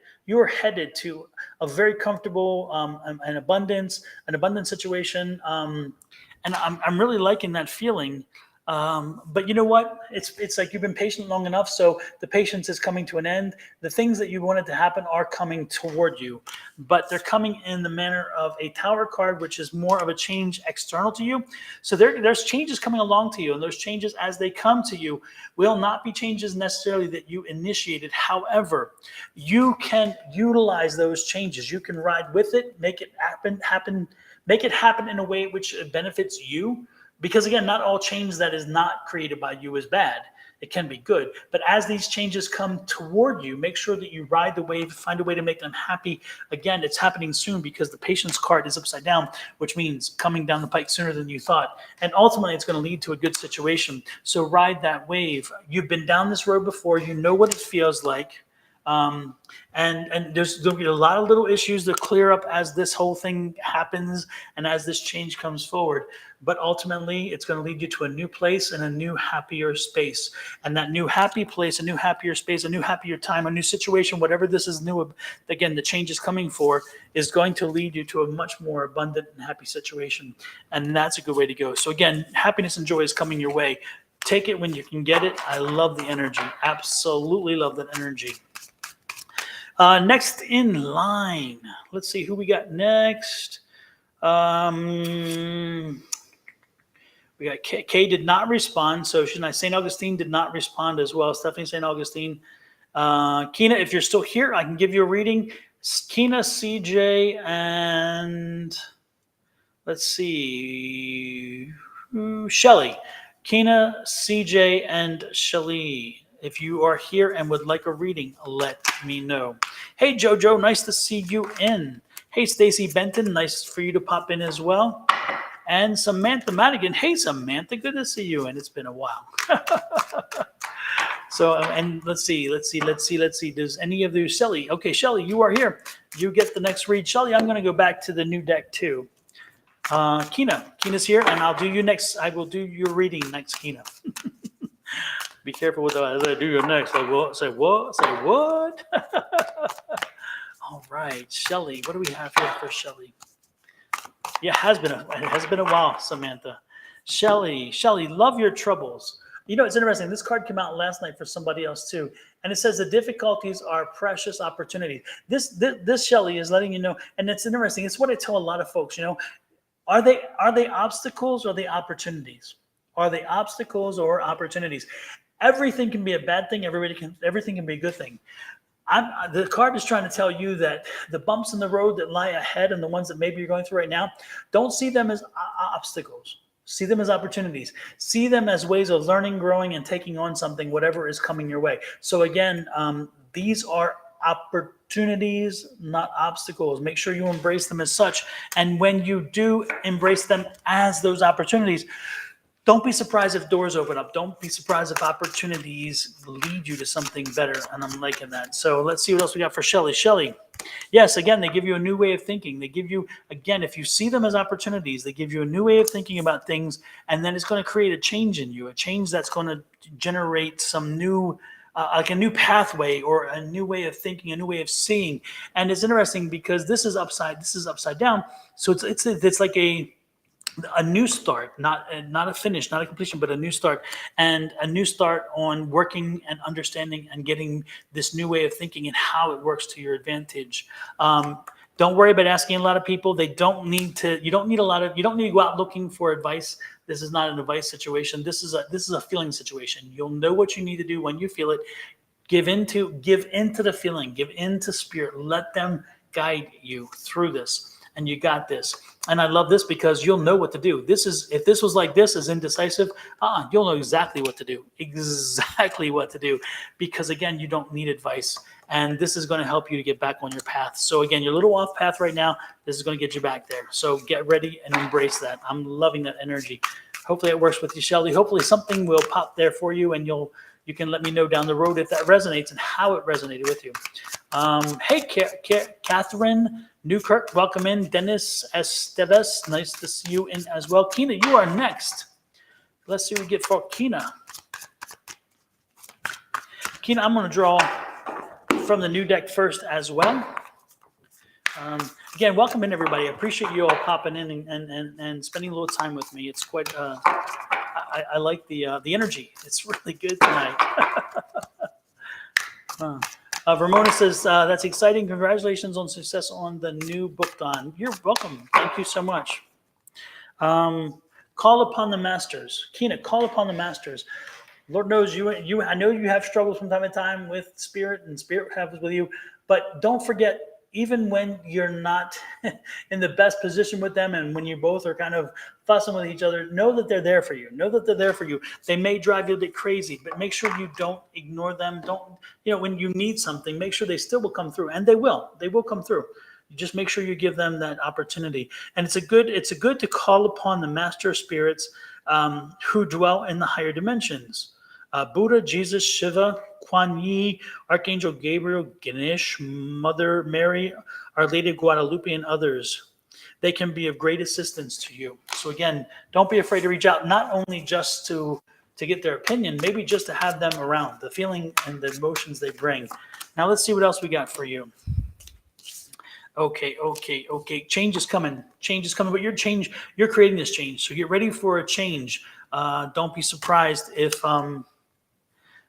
to a very comfortable an abundant situation. And I'm really liking that feeling. But you know what? It's like you've been patient long enough, so the patience is coming to an end. The things that you wanted to happen are coming toward you, but they're coming in the manner of a Tower card, which is more of a change external to you. So there's changes coming along to you, and those changes, as they come to you, will not be changes necessarily that you initiated. However, you can utilize those changes. You can ride with it, make it happen in a way which benefits you. Because again, not all change that is not created by you is bad. It can be good. But as these changes come toward you, make sure that you ride the wave, find a way to make them happy. Again, it's happening soon because the patience card is upside down, which means coming down the pike sooner than you thought. And ultimately, it's going to lead to a good situation. So ride that wave. You've been down this road before. You know what it feels like. And there'll be a lot of little issues to clear up as this whole thing happens and as this change comes forward. But ultimately, it's going to lead you to a new place and a new happier space. And that new happy place, a new happier space, a new happier time, a new situation, whatever this is new, again, the change is coming for, is going to lead you to a much more abundant and happy situation. And that's a good way to go. So again, happiness and joy is coming your way. Take it when you can get it. I love the energy. Absolutely love that energy. Next in line, let's see who we got next. We got Kay did not respond, so St. Augustine did not respond as well. Stephanie St. Augustine. Kina, if you're still here, I can give you a reading. Kina, CJ, and let's see, Shelly. Kina, CJ, and Shelly. If you are here and would like a reading, let me know. Hey, Jojo, nice to see you in. Hey, Stacy Benton, nice for you to pop in as well. And Samantha Madigan. Hey, Samantha, good to see you in. It's been a while. So, and let's see. Does any of you, Shelly? Okay, Shelly, you are here. You get the next read. Shelly, I'm going to go back to the new deck too. Kina's here, and I'll do you next. I will do your reading next, Kina. Be careful with as I do your next. Say what? Say what? Say what? All right, Shelly. What do we have here for Shelly? Yeah, it has been a while, Samantha. Shelly, love your troubles. It's interesting. This card came out last night for somebody else too, and it says the difficulties are precious opportunities. This Shelly is letting you know, and it's interesting. It's what I tell a lot of folks. Are they obstacles or are they opportunities? Are they obstacles or opportunities? Everything can be a bad thing. Everything can be a good thing. The card is trying to tell you that the bumps in the road that lie ahead and the ones that maybe you're going through right now, don't see them as obstacles. See them as opportunities. See them as ways of learning, growing, and taking on something, whatever is coming your way. So again, these are opportunities, not obstacles. Make sure you embrace them as such. And when you do embrace them as those opportunities, don't be surprised if doors open up. Don't be surprised if opportunities lead you to something better. And I'm liking that. So let's see what else we got for Shelly. Shelly, yes, again, they give you a new way of thinking. They give you, again, if you see them as opportunities, they give you a new way of thinking about things. And then it's going to create a change in you, a change that's going to generate some new, like a new pathway or a new way of thinking, a new way of seeing. And it's interesting because this is upside down. So it's like a new start, not a finish, not a completion, but a new start, and a new start on working and understanding and getting this new way of thinking and how it works to your advantage. Don't worry about asking a lot of people. You don't need to go out looking for advice. This is not an advice situation. This is a feeling situation. You'll know what you need to do when you feel it. Give into the feeling, give into spirit. Let them guide you through this. and you got this. And I love this because you'll know what to do. This is, if this was like this, is indecisive, you'll know exactly what to do. Exactly what to do. Because again, you don't need advice. And this is going to help you to get back on your path. So again, you're a little off path right now. This is going to get you back there. So get ready and embrace that. I'm loving that energy. Hopefully it works with you, Shelly. Hopefully something will pop there for you, and you can let me know down the road if that resonates and how it resonated with you. Hey, Catherine Newkirk, welcome in. Dennis Esteves, nice to see you in as well. Kina, you are next. Let's see what we get for Kina. Kina, I'm going to draw from the new deck first as well. Again, welcome in, everybody. I appreciate you all popping in and spending a little time with me. It's quite, I like the energy. It's really good tonight. Ramona says, that's exciting. Congratulations on success on the new book, Don. You're welcome. Thank you so much. Call upon the masters. Kina, call upon the masters. Lord knows you. I know you have struggles from time to time with spirit, and spirit happens with you. But don't forget, even when you're not in the best position with them, and when you both are kind of fussing with each other, know that they're there for you. Know that they're there for you. They may drive you a bit crazy, but make sure you don't ignore them. Don't, when you need something, make sure they still will come through, and they will. They will come through. You just make sure you give them that opportunity. And it's a good to call upon the master spirits who dwell in the higher dimensions. Buddha, Jesus, Shiva, Kuan Yi, Archangel Gabriel, Ganesh, Mother Mary, Our Lady of Guadalupe, and others. They can be of great assistance to you. So again, don't be afraid to reach out, not only just to get their opinion, maybe just to have them around, the feeling and the emotions they bring. Now let's see what else we got for you. Okay. Change is coming. But you're creating this change. So get ready for a change. Don't be surprised if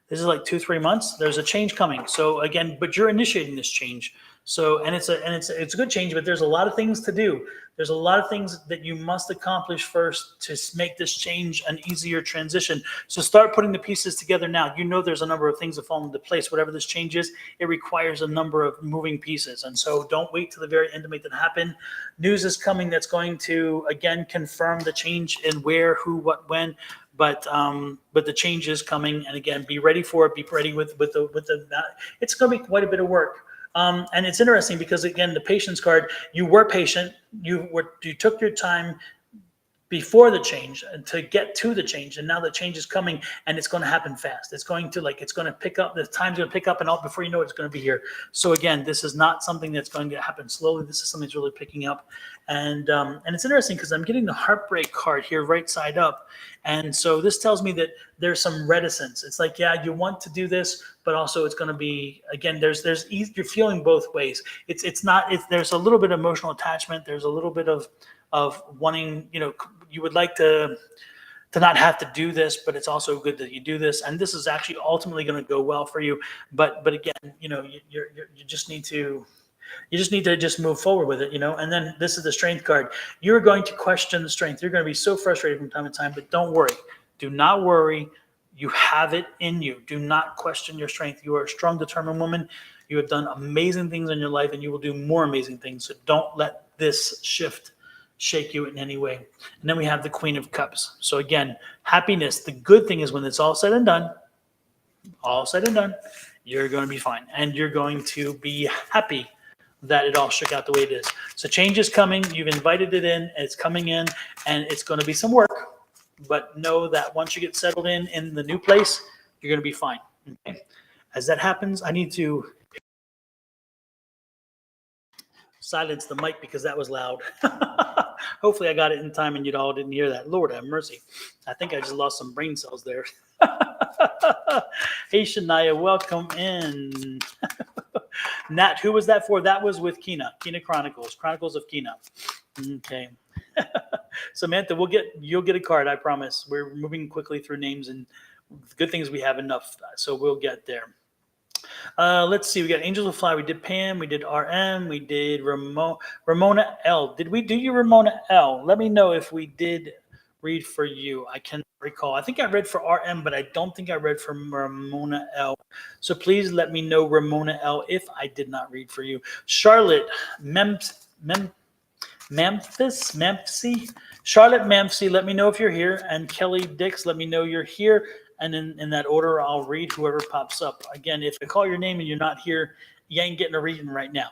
this is like 2-3 months. There's a change coming. So again, but you're initiating this change. So it's a good change, but there's a lot of things to do. There's a lot of things that you must accomplish first to make this change an easier transition. So start putting the pieces together now. There's a number of things that fall into place. Whatever this change is, it requires a number of moving pieces. And so don't wait till the very end to make that happen. News is coming that's going to, again, confirm the change in where, who, what, when. But the change is coming, and again, be ready for it. Be ready with the. It's going to be quite a bit of work, and it's interesting because again, the patience card. You were patient. You took your time before the change to get to the change, and now the change is coming, and it's going to happen fast. It's going to pick up. The time's going to pick up, and all before you know it's going to be here. So again, this is not something that's going to happen slowly. This is something that's really picking up, and it's interesting because I'm getting the heartbreak card here, right side up, and so this tells me that there's some reticence. It's like, yeah, you want to do this, but also it's going to be, again, you're feeling both ways. There's a little bit of emotional attachment. There's a little bit of wanting, you would like to not have to do this, but it's also good that you do this, and this is actually ultimately going to go well for you. But again, you just need to just move forward with it, And then this is the strength card. You're going to question the strength. You're going to be so frustrated from time to time, but don't worry. Do not worry. You have it in you. Do not question your strength. You are a strong, determined woman. You have done amazing things in your life, and you will do more amazing things. So don't let this shift shake you in any way. And then we have the Queen of Cups. So again, happiness. The good thing is when it's all said and done, you're going to be fine. And you're going to be happy that it all shook out the way it is. So change is coming. You've invited it in. It's coming in. And it's going to be some work. But know that once you get settled in the new place, you're going to be fine. Okay? As that happens, I need to silence the mic because that was loud. Hopefully I got it in time and you all didn't hear that. Lord have mercy. I think I just lost some brain cells there. Hey, Shania, welcome in. Nat, who was that for? That was with Kina Chronicles of Kina. Okay. Samantha, you'll get a card, I promise. We're moving quickly through names, and good things we have enough, so we'll get there. Let's see. We got Angels Will Fly. We did Pam. We did RM. We did Ramona L. Did we do you, Ramona L? Let me know if we did read for you. I can't recall. I think I read for RM, but I don't think I read for Ramona L. So please let me know, Ramona L, if I did not read for you. Charlotte Mempsey, Charlotte Mempsey, let me know if you're here. And Kelly Dix, let me know you're here. And in that order, I'll read whoever pops up. Again, if I call your name and you're not here, you ain't getting a reading right now.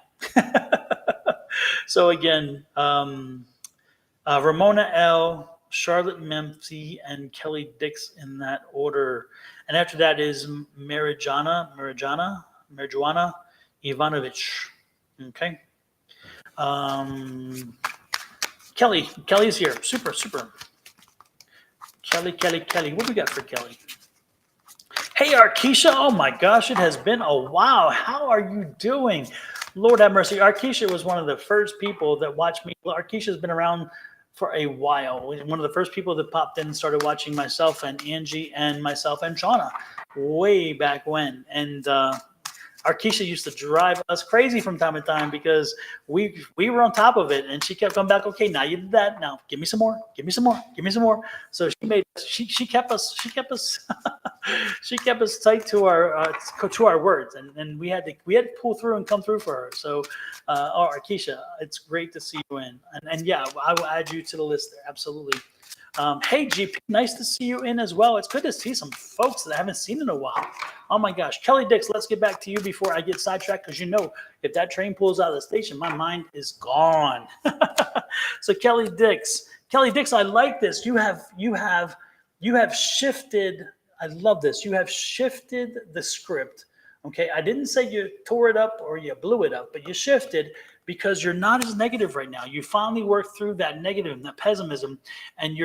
So again, Ramona L., Charlotte Mempsey, and Kelly Dix in that order. And after that is Marijuana Ivanovich. Okay. Kelly's here. Super. Kelly. What do we got for Kelly? Hey, Arkisha. Oh my gosh, it has been a while. How are you doing? Lord have mercy. Arkisha was one of the first people that watched me. Well, Arkisha's been around for a while. One of the first people that popped in and started watching myself and Angie and myself and Shauna way back when. And Arkisha used to drive us crazy from time to time because we were on top of it, and she kept coming back. Okay, now you did that. Now give me some more. So she kept us she kept us tight to our words, and we had to pull through and come through for her. So, Arkisha, it's great to see you in, and yeah, I will add you to the list there. Absolutely. Hey, GP, nice to see you in as well. It's good to see some folks that I haven't seen in a while. Oh my gosh. Kelly Dix, let's get back to you before I get sidetracked, because if that train pulls out of the station, my mind is gone. So Kelly Dix, I like this. You have shifted. I love this. You have shifted the script. Okay, I didn't say you tore it up or you blew it up, but you shifted because you're not as negative right now. You finally worked through that negative, that pessimism, and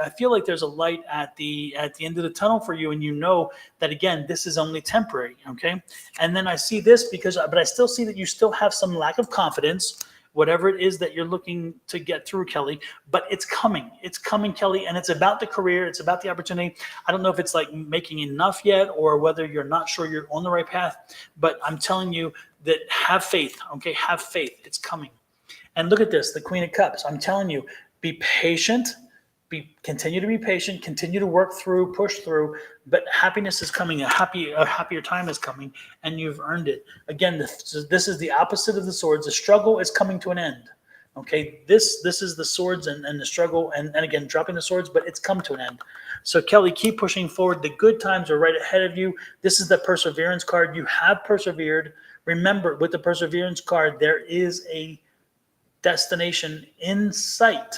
I feel like there's a light at the end of the tunnel for you, and you know that again, this is only temporary. Okay, and then I see this but I still see that you still have some lack of confidence, whatever it is that you're looking to get through, Kelly, but it's coming. It's coming, Kelly, and it's about the career. It's about the opportunity. I don't know if it's like making enough yet or whether you're not sure you're on the right path, but I'm telling you that have faith, okay? Have faith. It's coming. And look at this, the Queen of Cups. I'm telling you, be patient. Continue to be patient, continue to work through, push through, but happiness is coming. A happier time is coming, and you've earned it. Again, this is the opposite of the swords. The struggle is coming to an end. Okay, this is the swords and the struggle, and again, dropping the swords, but it's come to an end. So Kelly, keep pushing forward. The good times are right ahead of you. This is the perseverance card. You have persevered. Remember, with the perseverance card, there is a destination in sight.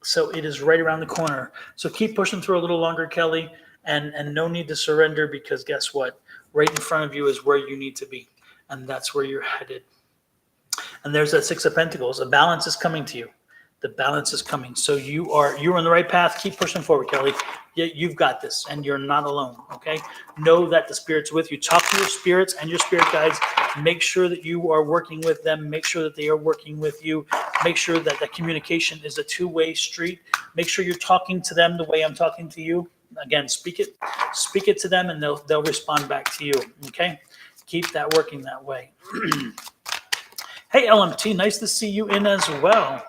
So it is right around the corner. So keep pushing through a little longer, Kelly, and no need to surrender, because guess what? Right in front of you is where you need to be, and that's where you're headed. And there's that Six of Pentacles. A balance is coming to you. The balance is coming. So you're on the right path. Keep pushing forward, Kelly. You've got this, and you're not alone, okay? Know that the Spirit's with you. Talk to your spirits and your spirit guides. Make sure that you are working with them. Make sure that they are working with you. Make sure that the communication is a two-way street. Make sure you're talking to them the way I'm talking to you. Again, speak it to them, and they'll respond back to you, okay? Keep that working that way. Hey, LMT, nice to see you in as well.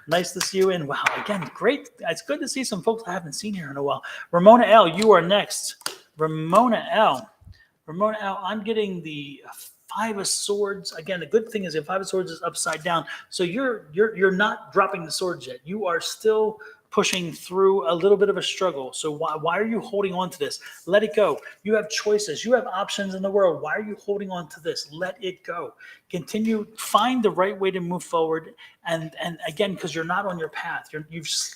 Nice to see you in. Wow, again, great. It's good to see some folks I haven't seen here in a while. Ramona L., you are next. Ramona L., I'm getting the Five of Swords. Again, the good thing is the Five of Swords is upside down. So you're not dropping the swords yet. You are still pushing through a little bit of a struggle. So why are you holding on to this? Let it go. You have choices. You have options in the world. Why are you holding on to this? Let it go. Continue. Find the right way to move forward. And again, because you're not on your path.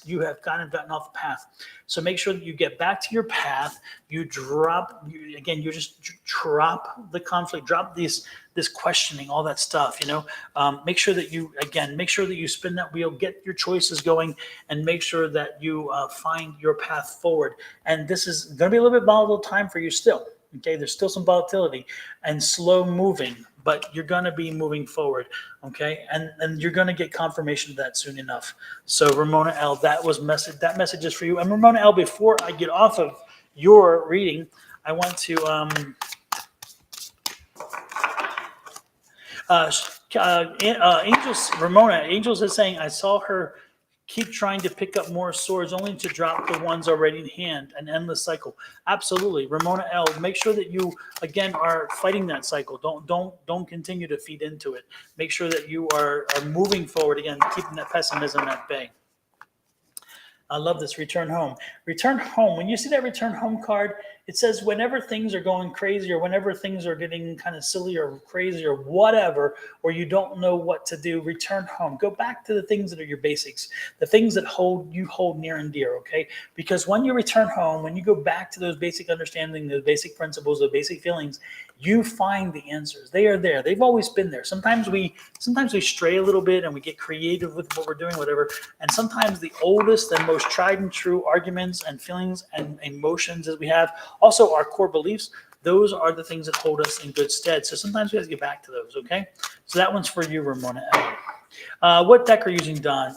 You have kind of gotten off the path. So make sure that you get back to your path. You just drop the conflict, drop this questioning, all that stuff, make sure that you spin that wheel, get your choices going, and make sure that you find your path forward. And this is going to be a little bit volatile time for you still. Okay, there's still some volatility and slow moving, but you're going to be moving forward. Okay, and you're going to get confirmation of that soon enough. So Ramona L., that message is for you. And Ramona L., before I get off of your reading, I want to Angels is saying, I saw her Keep trying to pick up more swords only to drop the ones already in hand. An endless cycle. Absolutely. Ramona L., make sure that you, again, are fighting that cycle. Don't continue to feed into it. Make sure that you are moving forward, again, keeping that pessimism at bay. I love this. Return home. Return home. When you see that return home card, it says whenever things are going crazy or whenever things are getting kind of silly or crazy or whatever, or you don't know what to do, return home. Go back to the things that are your basics, the things that hold near and dear, okay? Because when you return home, when you go back to those basic understanding, those basic principles, those basic feelings, you find the answers. They are there. They've always been there. Sometimes we stray a little bit and we get creative with what we're doing, whatever. And sometimes the oldest and most tried and true arguments and feelings and emotions that we have, also our core beliefs, those are the things that hold us in good stead. So sometimes we have to get back to those, okay? So that one's for you, Ramona L. What deck are you using, Don?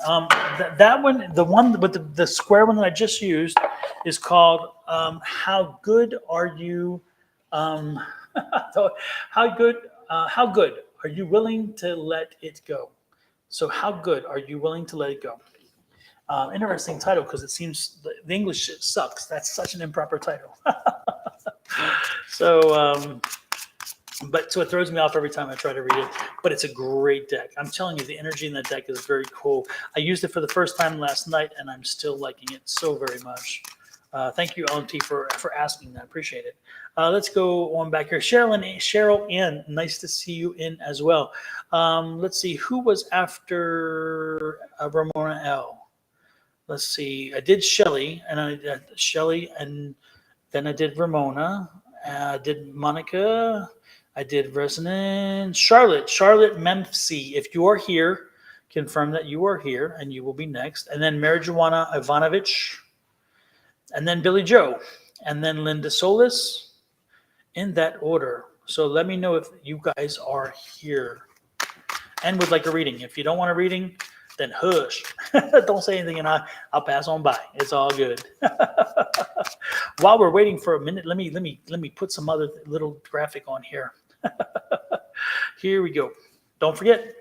That one, the one with the square one that I just used, is called How Good Are You? How good are you willing to let it go? So how good are you willing to let it go? Interesting title because it seems the English sucks. That's such an improper title. So, so it throws me off every time I try to read it. But it's a great deck. I'm telling you, the energy in that deck is very cool. I used it for the first time last night, and I'm still liking it so very much. Thank you, LMT, for asking that. Appreciate it. Let's go on back here. Cheryl N., nice to see you in as well. Let's see, who was after Ramona L.? Let's see. I did Shelly, and I did Shelly, and then I did Ramona. I did Monica. I did Resonance. Charlotte Memphis. If you are here, confirm that you are here, and you will be next. And then Marijuana Ivanovich, and then Billy Joe, and then Linda Solis, in that order. So let me know if you guys are here and would like a reading. If you don't want a reading, then hush. Don't say anything, and I'll pass on by. It's all good. While we're waiting for a minute, let me put some other little graphic on here. Here we go. Don't forget.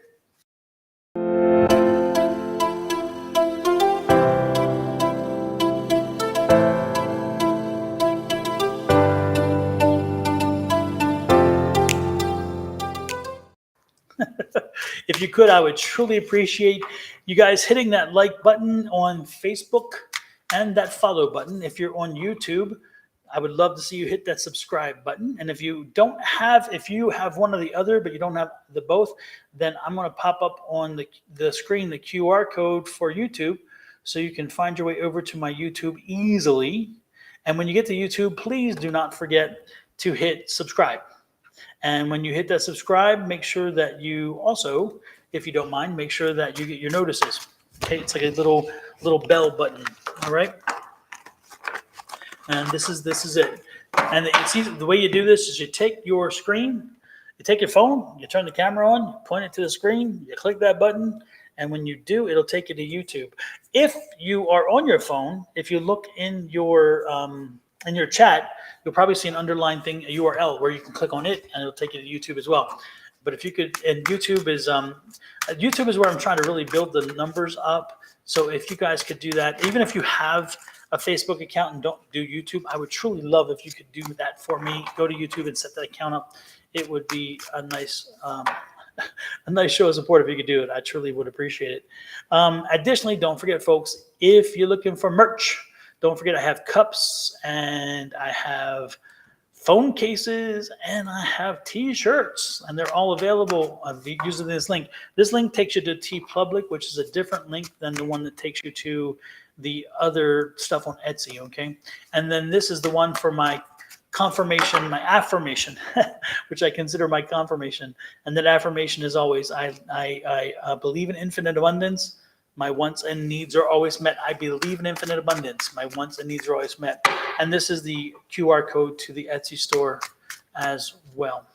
If you could, I would truly appreciate you guys hitting that like button on Facebook and that follow button. If you're on YouTube, I would love to see you hit that subscribe button. And if you have one or the other, but you don't have the both, then I'm going to pop up on the screen the QR code for YouTube so you can find your way over to my YouTube easily. And when you get to YouTube, please do not forget to hit subscribe. And when you hit that subscribe, make sure that you also, if you don't mind, make sure that you get your notices. Okay, it's like a little bell button. All right. And this is it. And it's easy. The way you do this is you take your screen, you take your phone, you turn the camera on, you point it to the screen, you click that button, and when you do, it'll take you to YouTube. If you are on your phone, if you look in your chat, you'll probably see an underlined thing, a URL, where you can click on it, and it'll take you to YouTube as well. But if you could, and YouTube is where I'm trying to really build the numbers up. So if you guys could do that, even if you have a Facebook account and don't do YouTube, I would truly love if you could do that for me. Go to YouTube and set that account up. It would be a nice show of support if you could do it. I truly would appreciate it. Additionally, don't forget, folks, if you're looking for merch, don't forget I have cups and I have phone cases and I have t-shirts, and they're all available using this link. This link takes you to TeePublic, which is a different link than the one that takes you to the other stuff on Etsy, okay? And then this is the one for my confirmation, my affirmation, which I consider my confirmation. And that affirmation is always, I believe in infinite abundance. My wants and needs are always met. I believe in infinite abundance. My wants and needs are always met. And this is the QR code to the Etsy store as well.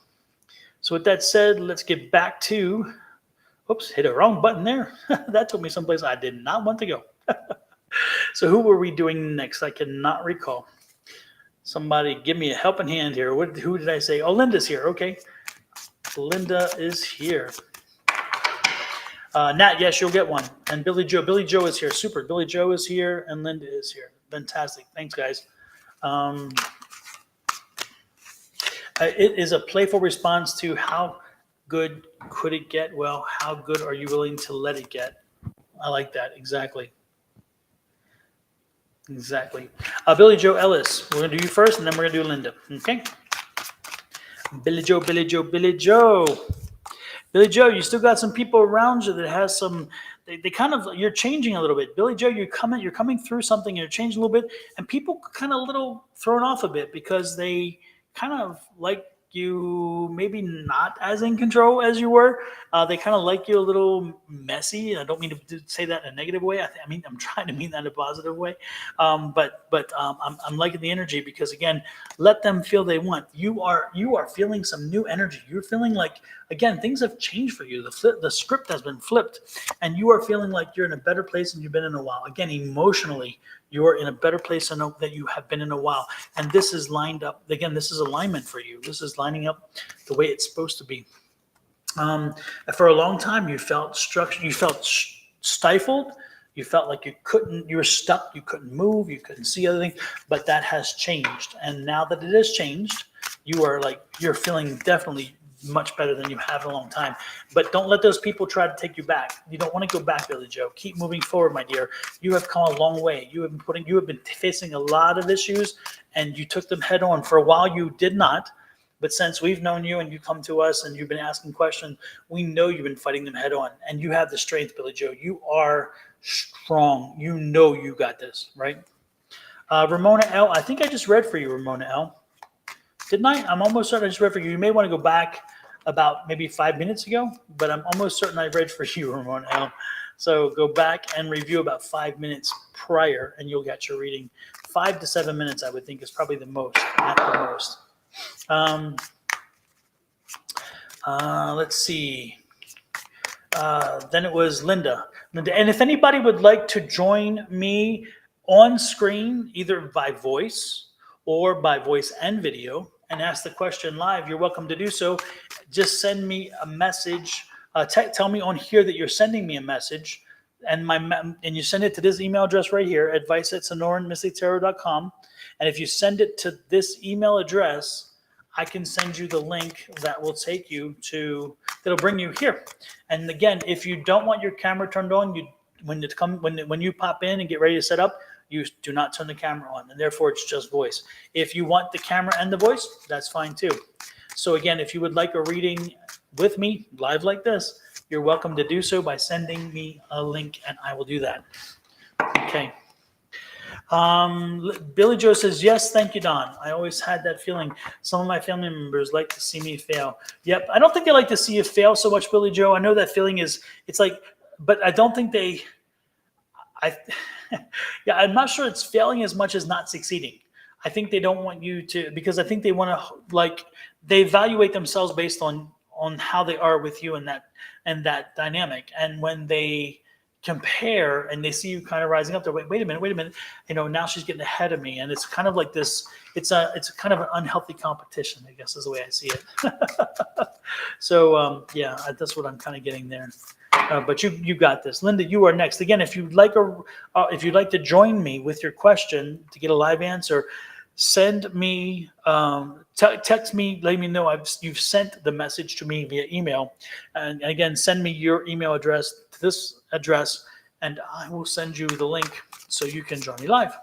So with that said, let's get back to, oops, hit a wrong button there. That took me someplace I did not want to go. So who were we doing next? I cannot recall. Somebody give me a helping hand here. Who did I say? Oh, Linda's here. Okay. Linda is here. Nat, yes, you'll get one. And Billy Joe. Billy Joe is here. Super. Billy Joe is here, and Linda is here. Fantastic. Thanks, guys. It is a playful response to how good could it get? Well, how good are you willing to let it get? I like that. Exactly. Exactly. Billy Joe Ellis. We're going to do you first, and then we're going to do Linda. Okay? Billy Joe, Billy Joe, Billy Joe. Billy Joe, you still got some people around you that has some. They kind of, you're changing a little bit. Billy Joe, you're coming through something. You're changing a little bit, and people kind of a little thrown off a bit because they kind of like you maybe not as in control as you were. They kind of like you a little messy. I don't mean to say that in a negative way. I mean, I'm trying to mean that in a positive way. But I'm liking the energy because, again, let them feel they want. You are feeling some new energy. You're feeling like, again, things have changed for you. The script has been flipped, and you are feeling like you're in a better place than you've been in a while. Again, emotionally, you're in a better place than you have been in a while. And this is lined up. Again, this is alignment for you. This is lining up the way it's supposed to be. For a long time, you felt structured. You felt stifled. You felt like you were stuck. You couldn't move. You couldn't see other things. But that has changed. And now that it has changed, you're feeling definitely much better than you have in a long time. But don't let those people try to take you back. You don't want to go back, Billy Joe. Keep moving forward, my dear. You have come a long way. You have been facing a lot of issues, and you took them head on. For a while, you did not. But since we've known you and you come to us and you've been asking questions, we know you've been fighting them head on. And you have the strength, Billy Joe. You are strong. You know you got this, right? Ramona L., I think I just read for you, Ramona L. Didn't I? I'm almost certain I just read for you. You may want to go back about maybe 5 minutes ago, but I'm almost certain I read for you, Ramona L. So go back and review about 5 minutes prior, and you'll get your reading. 5 to 7 minutes, I would think, is probably the most, not the most. Let's see. Then it was Linda. And if anybody would like to join me on screen, either by voice or by voice and video, and ask the question live, you're welcome to do so. Just send me a message. Tell me on here that you're sending me a message, and you send it to this email address right here, advice@sonoranmystictarot.com. And if you send it to this email address, I can send you the link that will take you to, that'll bring you here. And again, if you don't want your camera turned on, when you pop in and get ready to set up, you do not turn the camera on, and therefore it's just voice. If you want the camera and the voice, that's fine too. So again, if you would like a reading with me live like this, you're welcome to do so by sending me a link, and I will do that. Okay. Billy Joe says, yes, thank you, Don. I always had that feeling. Some of my family members like to see me fail. Yep. I don't think they like to see you fail so much, Billy Joe. I know that feeling it's like, but I don't think yeah, I'm not sure it's failing as much as not succeeding. I think they don't want you to, because I think they want to, they evaluate themselves based on how they are with you and that dynamic. And when they compare and they see you kind of rising up, they're wait a minute, now she's getting ahead of me. And it's kind of like this, it's kind of an unhealthy competition, I guess is the way I see it. So yeah, that's what I'm kind of getting there. But you got this. Linda, you are next. Again, if you'd like to join me with your question to get a live answer, send me, text me, let me know you've sent the message to me via email. And again, send me your email address to this address, and I will send you the link so you can join me live.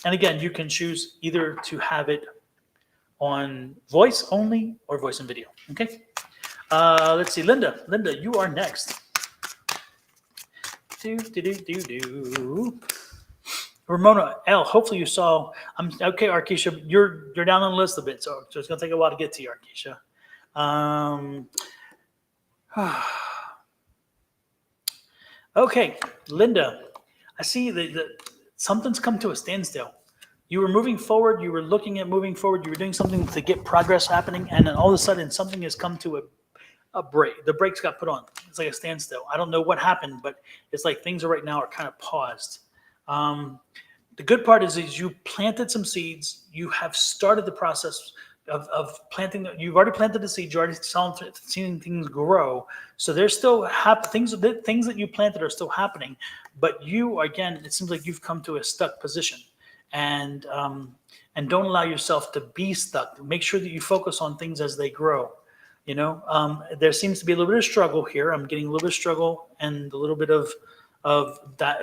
And again, you can choose either to have it on voice only or voice and video. Okay. Let's see, Linda, you are next. Ramona L, hopefully you saw. Okay, Arkisha, you're down on the list a bit, so it's going to take a while to get to you, Arkisha. Okay, Linda, I see that something's come to a standstill. You were moving forward. You were looking at moving forward. You were doing something to get progress happening, and then all of a sudden, something has come to a break. The brakes got put on. It's like a standstill. I don't know what happened, but it's like things right now are kind of paused. The good part is you planted some seeds. You have started the process of planting. You've already planted the seed. You already seen things grow. So there's still things that you planted are still happening. But you, again, it seems like you've come to a stuck position, and don't allow yourself to be stuck. Make sure that you focus on things as they grow. There seems to be a little bit of struggle here. I'm getting a little bit of struggle and a little bit of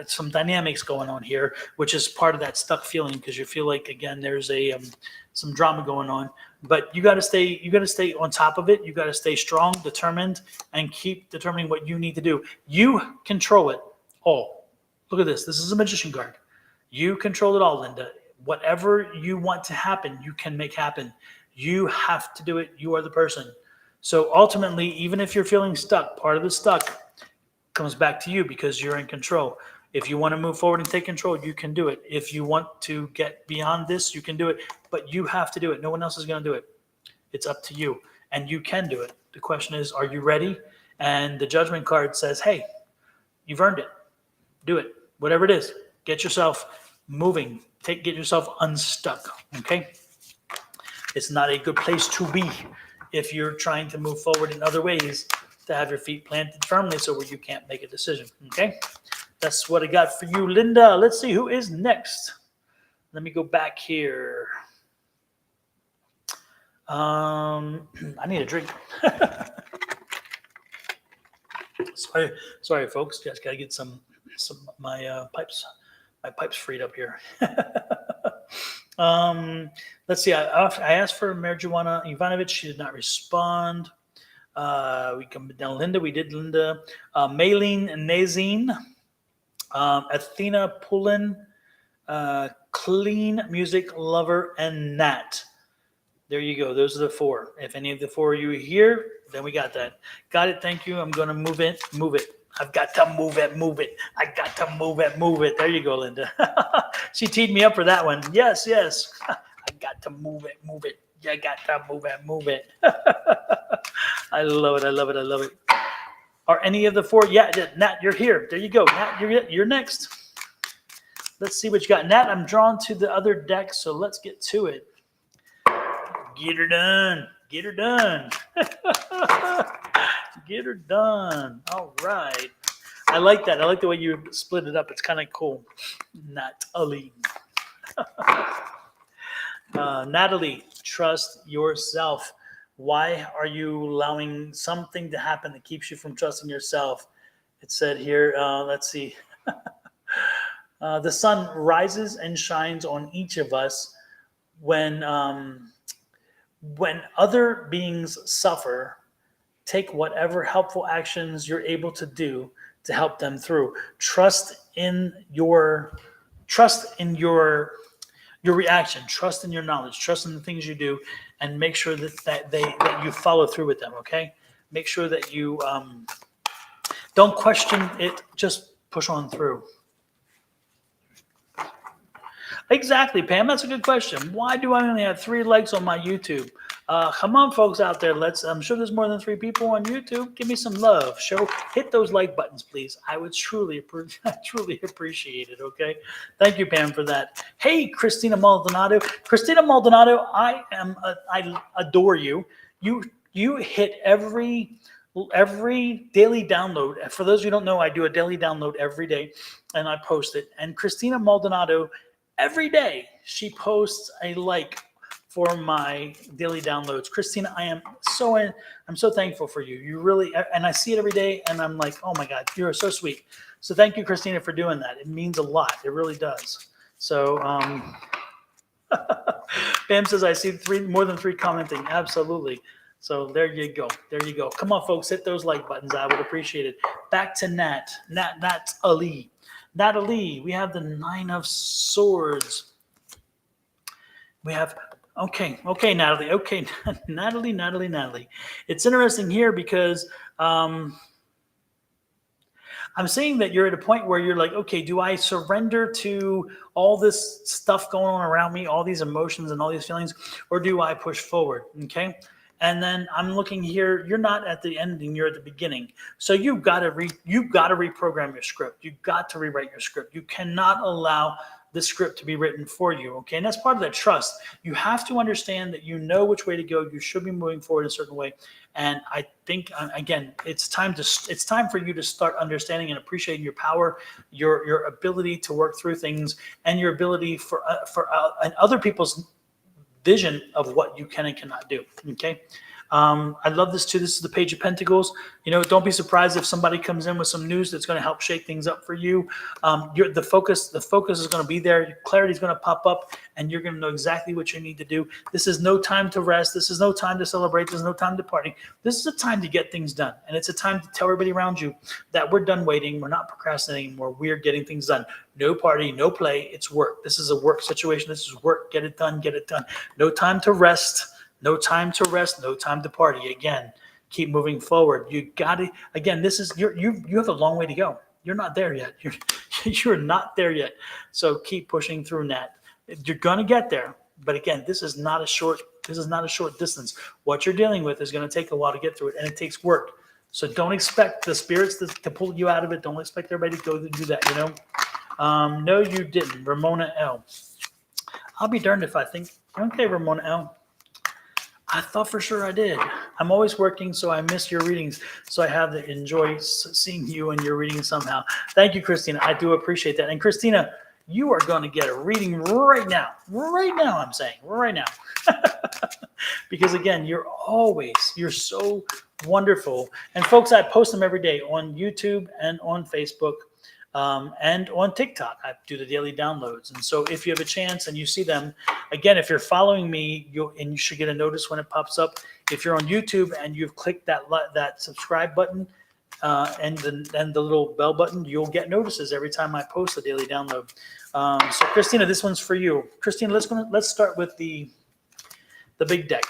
some dynamics going on here, which is part of that stuck feeling, because you feel like, again, there's some drama going on. But you got to stay on top of it. You got to stay strong, determined, and keep determining what you need to do. You control it all. Look at this. This is a magician card. You control it all, Linda. Whatever you want to happen, you can make happen. You have to do it. You are the person. So ultimately, even if you're feeling stuck, part of the stuck comes back to you, because you're in control. If you want to move forward and take control, you can do it. If you want to get beyond this, you can do it. But you have to do it. No one else is going to do it. It's up to you. And you can do it. The question is, are you ready? And the judgment card says, hey, you've earned it. Do it. Whatever it is. Get yourself moving. Get yourself unstuck. Okay? It's not a good place to be if you're trying to move forward in other ways, to have your feet planted firmly so where you can't make a decision. Okay? That's what I got for you, Linda. Let's see who is next. Let me go back here. I need a drink. Sorry, folks. Just gotta get some my pipes freed up here. Let's see. I asked for marijuana Ivanovich. She did not respond. We come down Linda. We did Linda. Maylene Nazine. Athena Pullen. Clean Music Lover, and Nat. There you go. Those are the four. If any of the four of you are here, then we got that. Got it. Thank you. I'm going to move it. I've got to move it. I got to move it. There you go, Linda. She teed me up for that one. Yes. I got to move it. You got to move it. I love it. Are any of the four? Yeah, Nat, you're here. There you go. Nat, you're next. Let's see what you got. Nat, I'm drawn to the other deck, so let's get to it. Get her done. Get her done. All right. I like that. I like the way you split it up. It's kind of cool. Natalie. Natalie, trust yourself. Why are you allowing something to happen that keeps you from trusting yourself? It said here, let's see. The sun rises and shines on each of us when other beings suffer. Take whatever helpful actions you're able to do to help them through. Trust in your reaction. Trust in your knowledge. Trust in the things you do, and make sure that you follow through with them. Okay. Make sure that you don't question it. Just push on through. Exactly, Pam. That's a good question. Why do I only have 3 likes on my YouTube? Come on, folks out there. I'm sure there's more than 3 people on YouTube. Give me some love. Hit those like buttons, please. I would truly appreciate it. Okay. Thank you, Pam, for that. Hey, Christina Maldonado. Christina Maldonado, I adore you. You hit every daily download. For those of you who don't know, I do a daily download every day, and I post it. And Christina Maldonado, every day she posts a like for my daily downloads. Christina, I'm so thankful for you. You really, and I see it every day, and I'm like, oh my God, you're so sweet. So thank you, Christina, for doing that. It means a lot. It really does. So Pam says, I see more than 3 commenting. Absolutely. So there you go. Come on, folks, hit those like buttons. I would appreciate it. Back to Nat Ali. Natalie, we have the 9 of Swords. We have, okay, Natalie. Okay, Natalie. It's interesting here because I'm seeing that you're at a point where you're like, okay, do I surrender to all this stuff going on around me, all these emotions and all these feelings, or do I push forward? Okay. And then I'm looking here, you're not at the ending, you're at the beginning. So you've got to reprogram your script. You've got to rewrite your script. You cannot allow the script to be written for you. Okay. And that's part of that trust. You have to understand that you know which way to go. You should be moving forward a certain way. And I think, again, it's time for you to start understanding and appreciating your power, your ability to work through things, and your ability for and other people's vision of what you can and cannot do. Okay. I love this too. This is the Page of Pentacles. Don't be surprised if somebody comes in with some news that's going to help shake things up for you. The focus is going to be there. Clarity is going to pop up, and you're going to know exactly what you need to do. This is no time to rest. This is no time to celebrate. This is no time to party. This is a time to get things done, and it's a time to tell everybody around you that we're done waiting. We're not procrastinating anymore. We're getting things done. No party, no play. It's work. This is a work situation. This is work. Get it done. Get it done. No time to rest. No time to rest, no time to party. Again, keep moving forward. You got to, again, this is, you have a long way to go. You're not there yet. You're not there yet. So keep pushing through that. You're going to get there. But again, this is not a short distance. What you're dealing with is going to take a while to get through it, and it takes work. So don't expect the spirits to pull you out of it. Don't expect everybody to go and do that, No, you didn't. Ramona L. I'll be darned if I think, okay, Ramona L. I thought for sure I did. I'm always working, so I miss your readings. So I have to enjoy seeing you and your readings somehow. Thank you, Christina. I do appreciate that. And Christina, you are going to get a reading right now. Right now, I'm saying. Right now. Because, again, you're so wonderful. And, folks, I post them every day on YouTube and on Facebook. And on TikTok, I do the daily downloads. And so if you have a chance and you see them, again, if you're following me, you should get a notice when it pops up. If you're on YouTube and you've clicked that subscribe button and the little bell button, you'll get notices every time I post a daily download. So Christina, this one's for you. Christina, let's start with the big deck.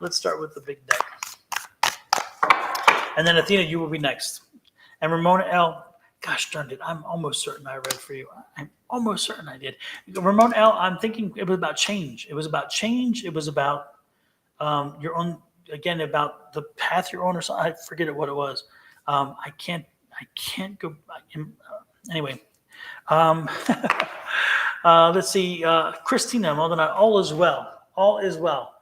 Let's start with the big deck. And then Athena, you will be next. And Ramona L., gosh darn it, I'm almost certain I read for you. I'm almost certain I did. Ramona L., I'm thinking it was about change. It was about change. It was about your own, again, about the path you're on or something. I forget what it was. I can't go. Anyway. Let's see. Christina, all is well. All is well.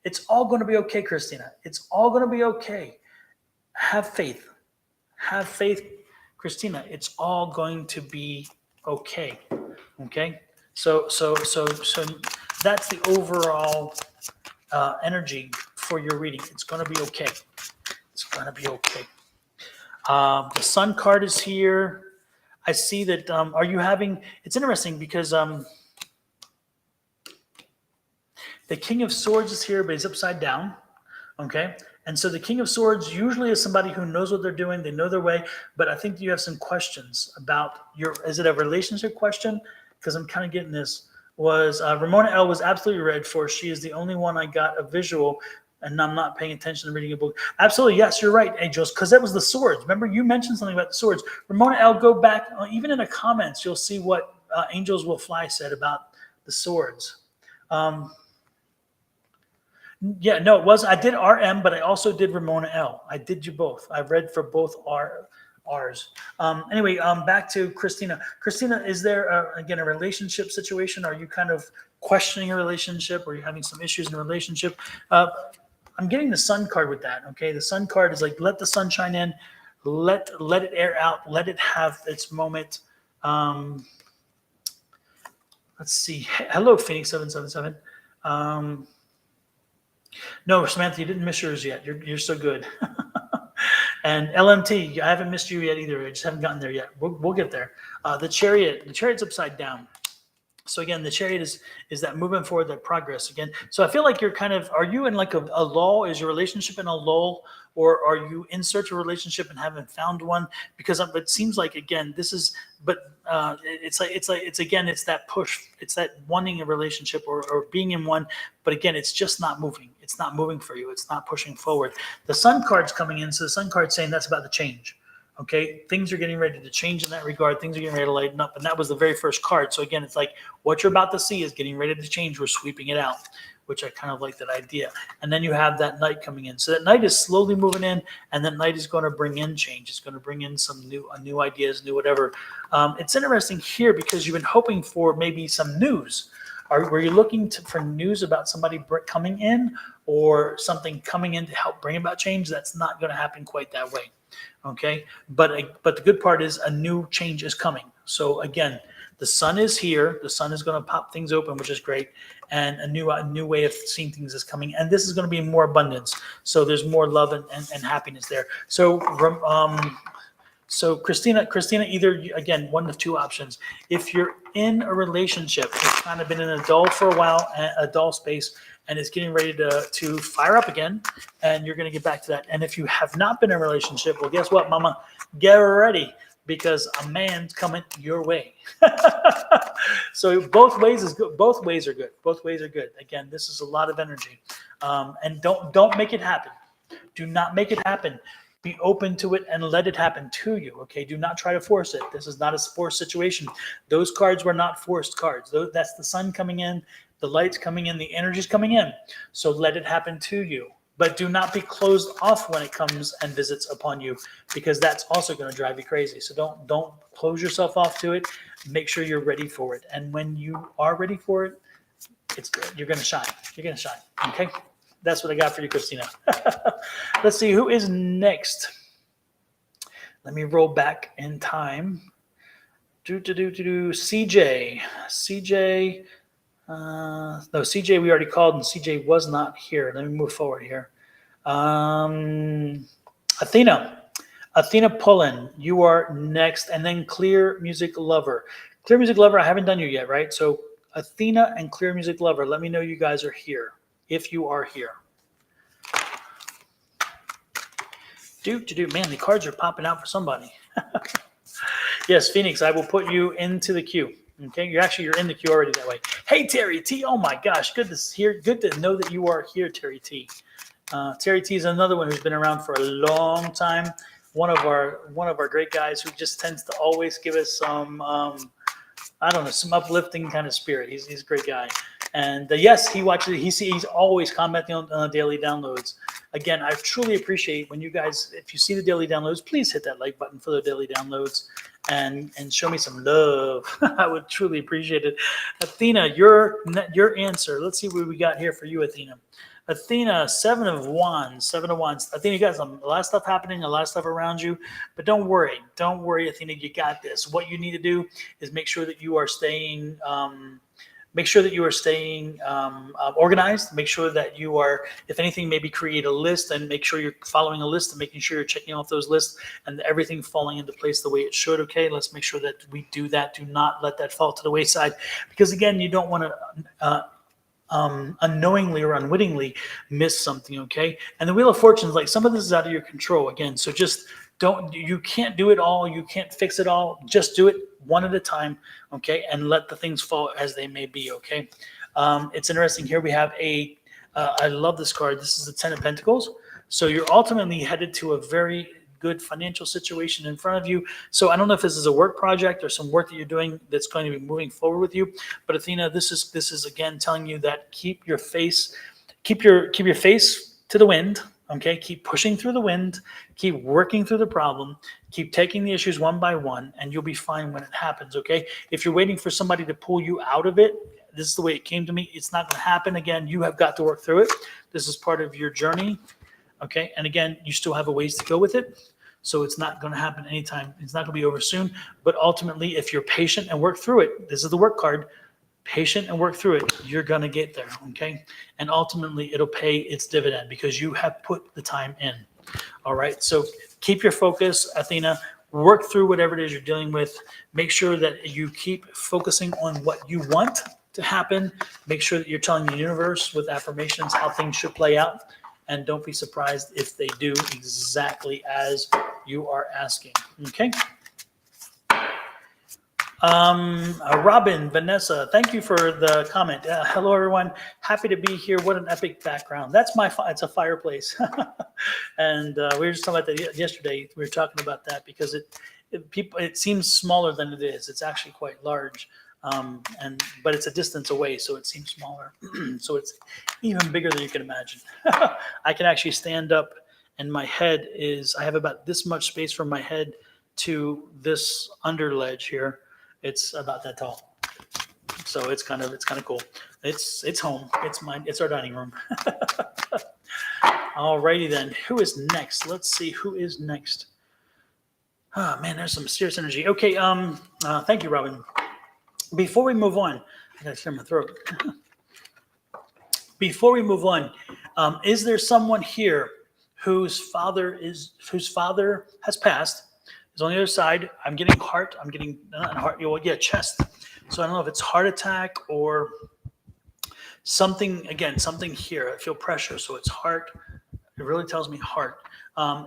It's all going to be okay, Christina. It's all going to be okay. Have faith. Have faith, Christina. It's all going to be okay. Okay. So that's the overall energy for your reading. It's going to be okay. It's going to be okay. The Sun card is here. I see that. Are you having? It's interesting because the King of Swords is here, but he's upside down. Okay. And so the King of Swords usually is somebody who knows what they're doing. They know their way. But I think you have some questions about is it a relationship question? Because I'm kind of getting this. Ramona L. was absolutely read for. She is the only one I got a visual, and I'm not paying attention to reading a book. Absolutely. Yes, you're right, Angels, because that was the swords. Remember, you mentioned something about the swords. Ramona L., go back. Even in the comments, you'll see what Angels Will Fly said about the swords. Yeah, no, it was. I did RM, but I also did Ramona L. I did you both. I read for both R's. Anyway, back to Christina. Christina, is there, again, a relationship situation? Are you kind of questioning a relationship? Or are you having some issues in a relationship? I'm getting the Sun card with that, okay? The Sun card is like, let the sun shine in. Let it air out. Let it have its moment. Let's see. Hello, Phoenix 777. No, Samantha, you didn't miss yours yet. You're so good. And LMT, I haven't missed you yet either. I just haven't gotten there yet. We'll get there. The Chariot's upside down. So again, the Chariot is that moving forward, that progress again. So I feel like you're kind of, are you in like a lull? Is your relationship in a lull? Or are you in search of a relationship and haven't found one? Because it seems like, again, this is, but it's that push. It's that wanting a relationship or being in one. But again, it's just not moving. It's not moving for you. It's not pushing forward. The Sun card's coming in. So the Sun card's saying that's about the change. Okay, things are getting ready to change in that regard. Things are getting ready to lighten up. And that was the very first card. So again, it's like what you're about to see is getting ready to change. We're sweeping it out. which I kind of like that idea. And then you have that night coming in. So that night is slowly moving in, and that night is going to bring in change. It's going to bring in some new ideas, new whatever. It's interesting here because you've been hoping for maybe some news. Were you looking for news about somebody coming in or something coming in to help bring about change? That's not going to happen quite that way. Okay, but the good part is a new change is coming. So again, the sun is here. The sun is going to pop things open, which is great, and a new way of seeing things is coming. And this is going to be more abundance. So there's more love and happiness there. So Christina, either again one of two options. If you're in a relationship, it's kind of been in a dull for a while, a dull space, and it's getting ready to fire up again, and you're going to get back to that. And if you have not been in a relationship, well, guess what, Mama? Get ready, because a man's coming your way. So both ways is good. Both ways are good. Both ways are good. Again, this is a lot of energy, and don't make it happen. Do not make it happen. Be open to it and let it happen to you. Okay. Do not try to force it. This is not a forced situation. Those cards were not forced cards. That's the sun coming in, the light's coming in, the energy's coming in. So let it happen to you. But do not be closed off when it comes and visits upon you, because that's also going to drive you crazy. So don't close yourself off to it. Make sure you're ready for it. And when you are ready for it, you're going to shine. You're going to shine. Okay. That's what I got for you, Christina. Let's see who is next. Let me roll back in time. CJ. No, CJ we already called, and CJ was not here. Let me move forward here. Athena Pullen, you are next, and then Clear Music Lover. Clear Music Lover, I haven't done you yet, right? So Athena and Clear Music Lover, let me know you guys are here, if you are here. Man, the cards are popping out for somebody. Yes, Phoenix, I will put you into the queue. Okay, you're in the queue already that way. Hey, Terry T. Oh my gosh, good to know that you are here, Terry T. Terry T is another one who's been around for a long time. One of our great guys who just tends to always give us some some uplifting kind of spirit. He's a great guy. And yes, he watches. He's always commenting on daily downloads. Again, I truly appreciate when you guys, if you see the daily downloads, please hit that like button for the daily downloads and show me some love. I would truly appreciate it. Athena, your answer. Let's see what we got here for you, Athena. Athena, 7 of Wands. Athena, you got a lot of stuff happening, a lot of stuff around you, but don't worry, Athena, you got this. What you need to do is make sure that you are staying organized. Make sure that you are, if anything, maybe create a list and make sure you're following a list and making sure you're checking off those lists and everything falling into place the way it should. Okay, let's make sure that we do that. Do not let that fall to the wayside, because again, you don't want to unknowingly or unwittingly miss something. Okay, and the Wheel of Fortune is like some of this is out of your control. Again, so just you can't do it all. You can't fix it all. Just do it one at a time. Okay, and let the things fall as they may be. Okay, it's interesting here. We have I love this card. This is the 10 of Pentacles. So you're ultimately headed to a very good financial situation in front of you. So I don't know if this is a work project or some work that you're doing that's going to be moving forward with you. But Athena, this is again telling you that keep your face to the wind. Okay, keep pushing through the wind, keep working through the problem, keep taking the issues one by one, and you'll be fine when it happens. Okay, if you're waiting for somebody to pull you out of it, this is the way it came to me. It's not going to happen. Again, you have got to work through it. This is part of your journey. Okay, and again, you still have a ways to go with it. So it's not going to happen anytime. It's not going to be over soon. But ultimately, if you're patient and work through it, this is the work card. Patient and work through it, you're going to get there, okay? And ultimately, it'll pay its dividend because you have put the time in, all right? So keep your focus, Athena. Work through whatever it is you're dealing with. Make sure that you keep focusing on what you want to happen. Make sure that you're telling the universe with affirmations how things should play out. And don't be surprised if they do exactly as you are asking, okay? Robin, Vanessa, thank you for the comment. Hello, everyone. Happy to be here. What an epic background. That's it's a fireplace. And we were just talking about that yesterday. We were talking about that because it seems smaller than it is. It's actually quite large. But it's a distance away, so it seems smaller. So it's even bigger than you can imagine. I can actually stand up, and my head I have about this much space from my head to this under ledge here. It's about that tall. So it's kind of cool. It's home. It's mine. It's our dining room. Alrighty then. Who is next? Let's see who is next. Oh man, there's some mysterious energy. Okay. Thank you, Robin. Before we move on, I gotta clear my throat. Before we move on, is there someone here whose father has passed? Is on the other side. I'm getting heart. I'm getting not heart. Well, yeah, chest. So I don't know if it's heart attack or something. Again, something here. I feel pressure, so it's heart. It really tells me heart.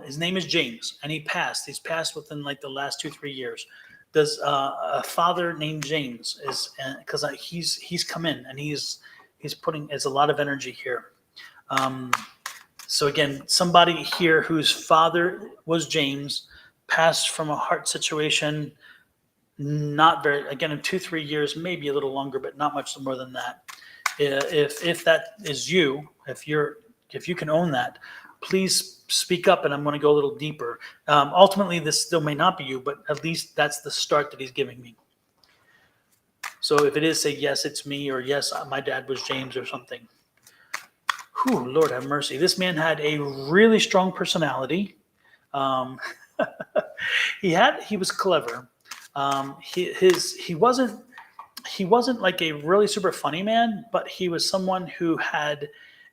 His name is James, and he passed. He's passed within like the last 2-3 years. Does a father named James is because he's come in and he's putting there's a lot of energy here. So again, somebody here whose father was James passed from a heart situation. Not very again in 2-3 years, maybe a little longer, but not much more than that. If that is you, if you can own that, please speak up, and I'm going to go a little deeper. Ultimately, this still may not be you, but at least that's the start that he's giving me. So if it is, say, yes, it's me, or yes, my dad was James or something. Whew, Lord have mercy. This man had a really strong personality. He was clever. He wasn't like a really super funny man, but he was someone who had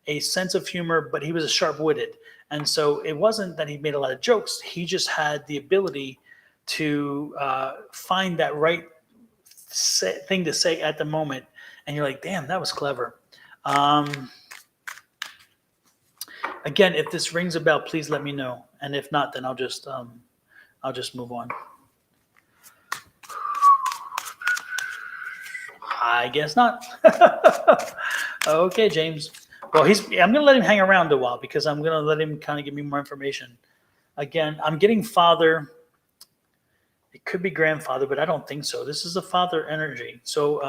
a sense of humor, but he was a sharp-witted. And so it wasn't that he made a lot of jokes. He just had the ability to find that right thing to say at the moment. And you're like, damn, that was clever. Again, if this rings a bell, please let me know. And if not, then I'll just move on. I guess not. Okay, James. Well, I'm going to let him hang around a while because I'm going to let him kind of give me more information. Again, I'm getting father. It could be grandfather, but I don't think so. This is a father energy. So,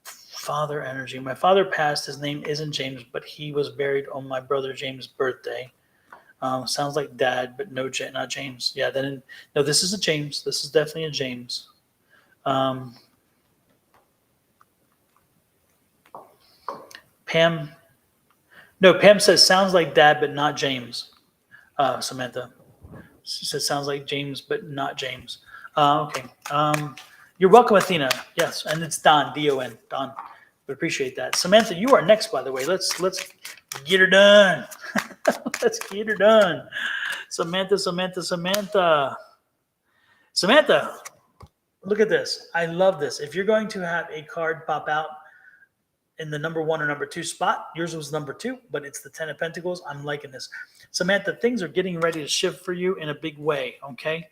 father energy. My father passed. His name isn't James, but he was buried on my brother James' birthday. Sounds like dad, but no, not James. Yeah, no, this is a James. This is definitely a James. Pam says sounds like dad, but not James. Samantha. She says sounds like James, but not James. Okay. You're welcome, Athena. Yes, and it's Don, D-O-N, Don. We appreciate that. Samantha, you are next, by the way. Let's get her done. Let's get her done. Samantha. Samantha, look at this. I love this. If you're going to have a card pop out in the number 1 or number 2 spot, yours was number 2, but it's the 10 of Pentacles. I'm liking this. Samantha, things are getting ready to shift for you in a big way, okay?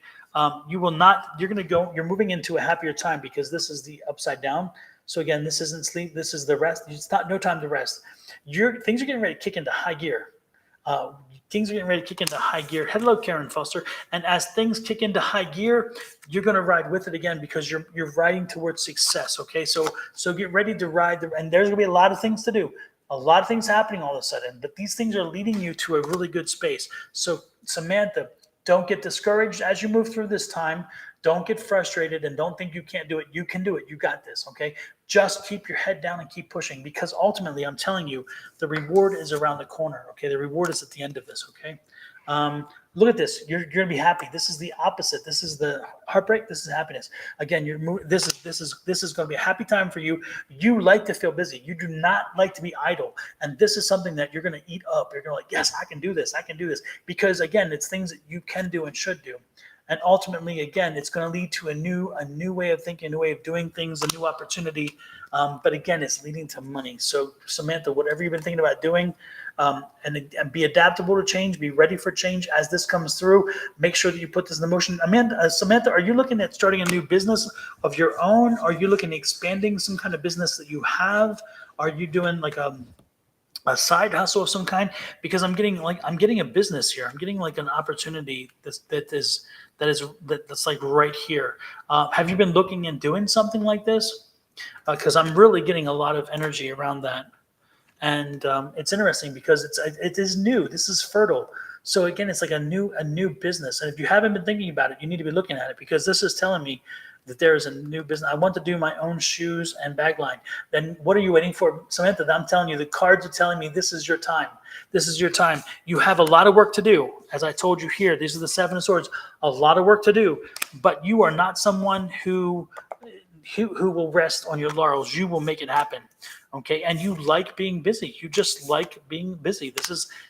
You're moving into a happier time because this is the upside down. So again, this isn't sleep, this is the rest. It's not no time to rest. Things are getting ready to kick into high gear. Hello, Karen Foster. And as things kick into high gear, you're going to ride with it again because you're riding towards success. Okay, so get ready to ride, and there's going to be a lot of things to do, a lot of things happening all of a sudden, but these things are leading you to a really good space. So Samantha, don't get discouraged as you move through this time. Don't get frustrated and don't think you can't do it. You can do it. You got this, okay? Just keep your head down and keep pushing because ultimately, I'm telling you, the reward is around the corner, okay? The reward is at the end of this, okay? Look at this. You're going to be happy. This is the opposite. This is the heartbreak. This is happiness. Again, this is going to be a happy time for you. You like to feel busy. You do not like to be idle. And this is something that you're going to eat up. You're going to like, yes, I can do this. I can do this. Because again, it's things that you can do and should do. And ultimately, again, it's going to lead to a new way of thinking, a new way of doing things, a new opportunity. But again, it's leading to money. So Samantha, whatever you've been thinking about doing, and be adaptable to change, be ready for change as this comes through. Make sure that you put this in motion. Samantha, are you looking at starting a new business of your own? Are you looking at expanding some kind of business that you have? Are you doing like a side hustle of some kind, because I'm getting a business here. I'm getting like an opportunity that's like right here. Have you been looking and doing something like this? Because I'm really getting a lot of energy around that. And it's interesting because it is new. This is fertile. So again, it's like a new business. And if you haven't been thinking about it, you need to be looking at it, because this is telling me that there is a new business. I want to do my own shoes and bag line. Then what are you waiting for, Samantha? I'm telling you, the cards are telling me this is your time. This is your time. You have a lot of work to do. As I told you here, these are the Seven of Swords. A lot of work to do, but you are not someone who will rest on your laurels. You will make it happen. Okay. And you like being busy. You just like being busy.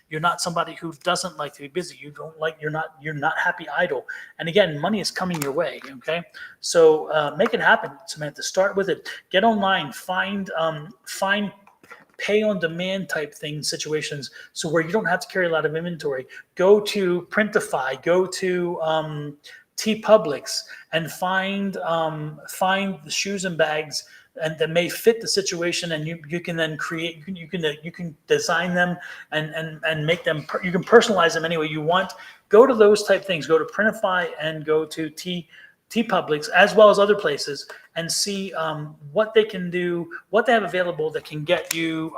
You're not somebody who doesn't like to be busy. You're not happy idle. And again, money is coming your way. Okay. So make it happen, Samantha. Start with it. Get online, find pay on demand type situations, so where you don't have to carry a lot of inventory. Go to Printify, go to TeePublics, and find the shoes and bags and that may fit the situation, and you can then create, you can design them and make them, you can personalize them any way you want. Go to those type things. Go to Printify and go to TeePublics, as well as other places, and see what they can do, what they have available that can get you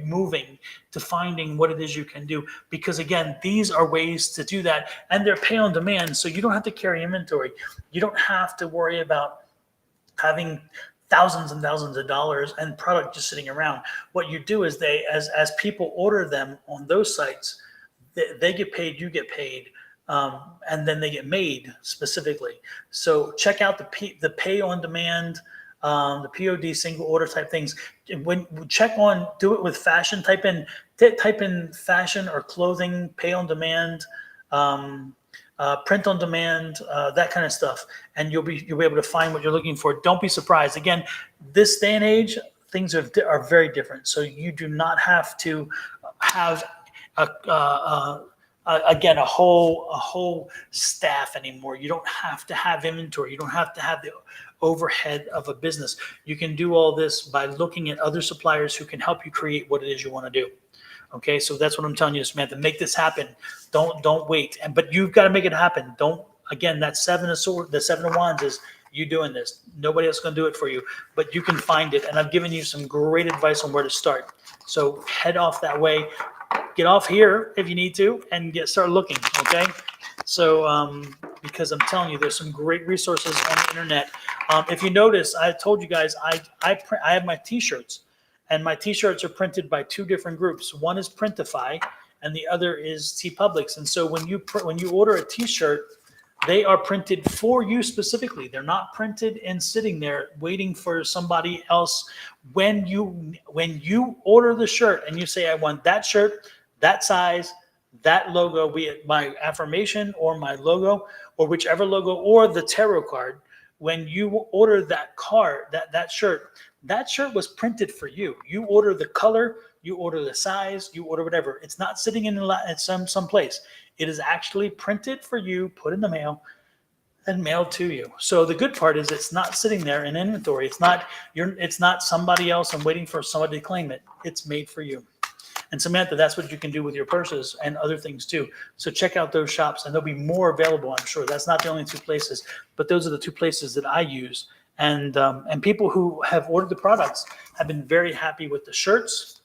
moving to finding what it is you can do. Because again, these are ways to do that, and they're pay on demand, so you don't have to carry inventory. You don't have to worry about having thousands and thousands of dollars and product just sitting around. What you do is as people order them on those sites, they get paid, you get paid. And then they get made specifically. So check out the pay on demand, the POD single order type things. When do it with fashion. Type in fashion or clothing, pay on demand, print on demand, that kind of stuff, and you'll be able to find what you're looking for. Don't be surprised. Again, this day and age, things are very different. So you do not have to have again a whole staff anymore. You don't have to have inventory. You don't have to have the overhead of a business. You can do all this by looking at other suppliers who can help you create what it is you want to do. Okay, so that's what I'm telling you, Samantha. Make this happen. Don't wait. But you've got to make it happen. Again, that the Seven of Wands is you doing this. Nobody else is going to do it for you, but you can find it. And I've given you some great advice on where to start. So head off that way. Get off here if you need to, and start looking. Okay, so because I'm telling you, there's some great resources on the internet. If you notice, I told you guys I have my T-shirts. And my T-shirts are printed by two different groups. One is Printify, and the other is TeePublics. And so when you order a T-shirt, they are printed for you specifically. They're not printed and sitting there waiting for somebody else. When you order the shirt and you say, I want that shirt, that size, that logo, be it my affirmation or my logo or whichever logo or the tarot card, when you order that card, that shirt was printed for you. You order the color, you order the size, you order whatever. It's not sitting in some place. It is actually printed for you, put in the mail, and mailed to you. So the good part is it's not sitting there in inventory. It's not somebody else and waiting for somebody to claim it. It's made for you. And Samantha, that's what you can do with your purses and other things too. So check out those shops, and there'll be more available, I'm sure. That's not the only two places, but those are the two places that I use. And people who have ordered the products have been very happy with the shirts.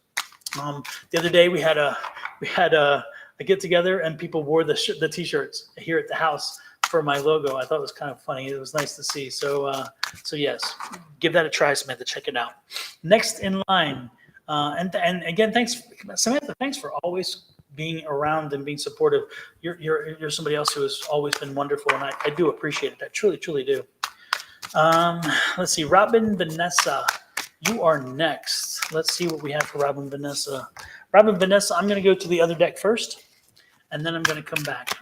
The other day we had a get together, and people wore the T-shirts here at the house for my logo. I thought it was kind of funny. It was nice to see. So yes, give that a try, Samantha. Check it out. Next in line, and again, thanks, Samantha. Thanks for always being around and being supportive. You're somebody else who has always been wonderful, and I do appreciate it. I truly do. Let's see, Robin Vanessa, you are next. Let's see what we have for Robin Vanessa. Robin Vanessa, I'm going to go to the other deck first, and then I'm going to come back.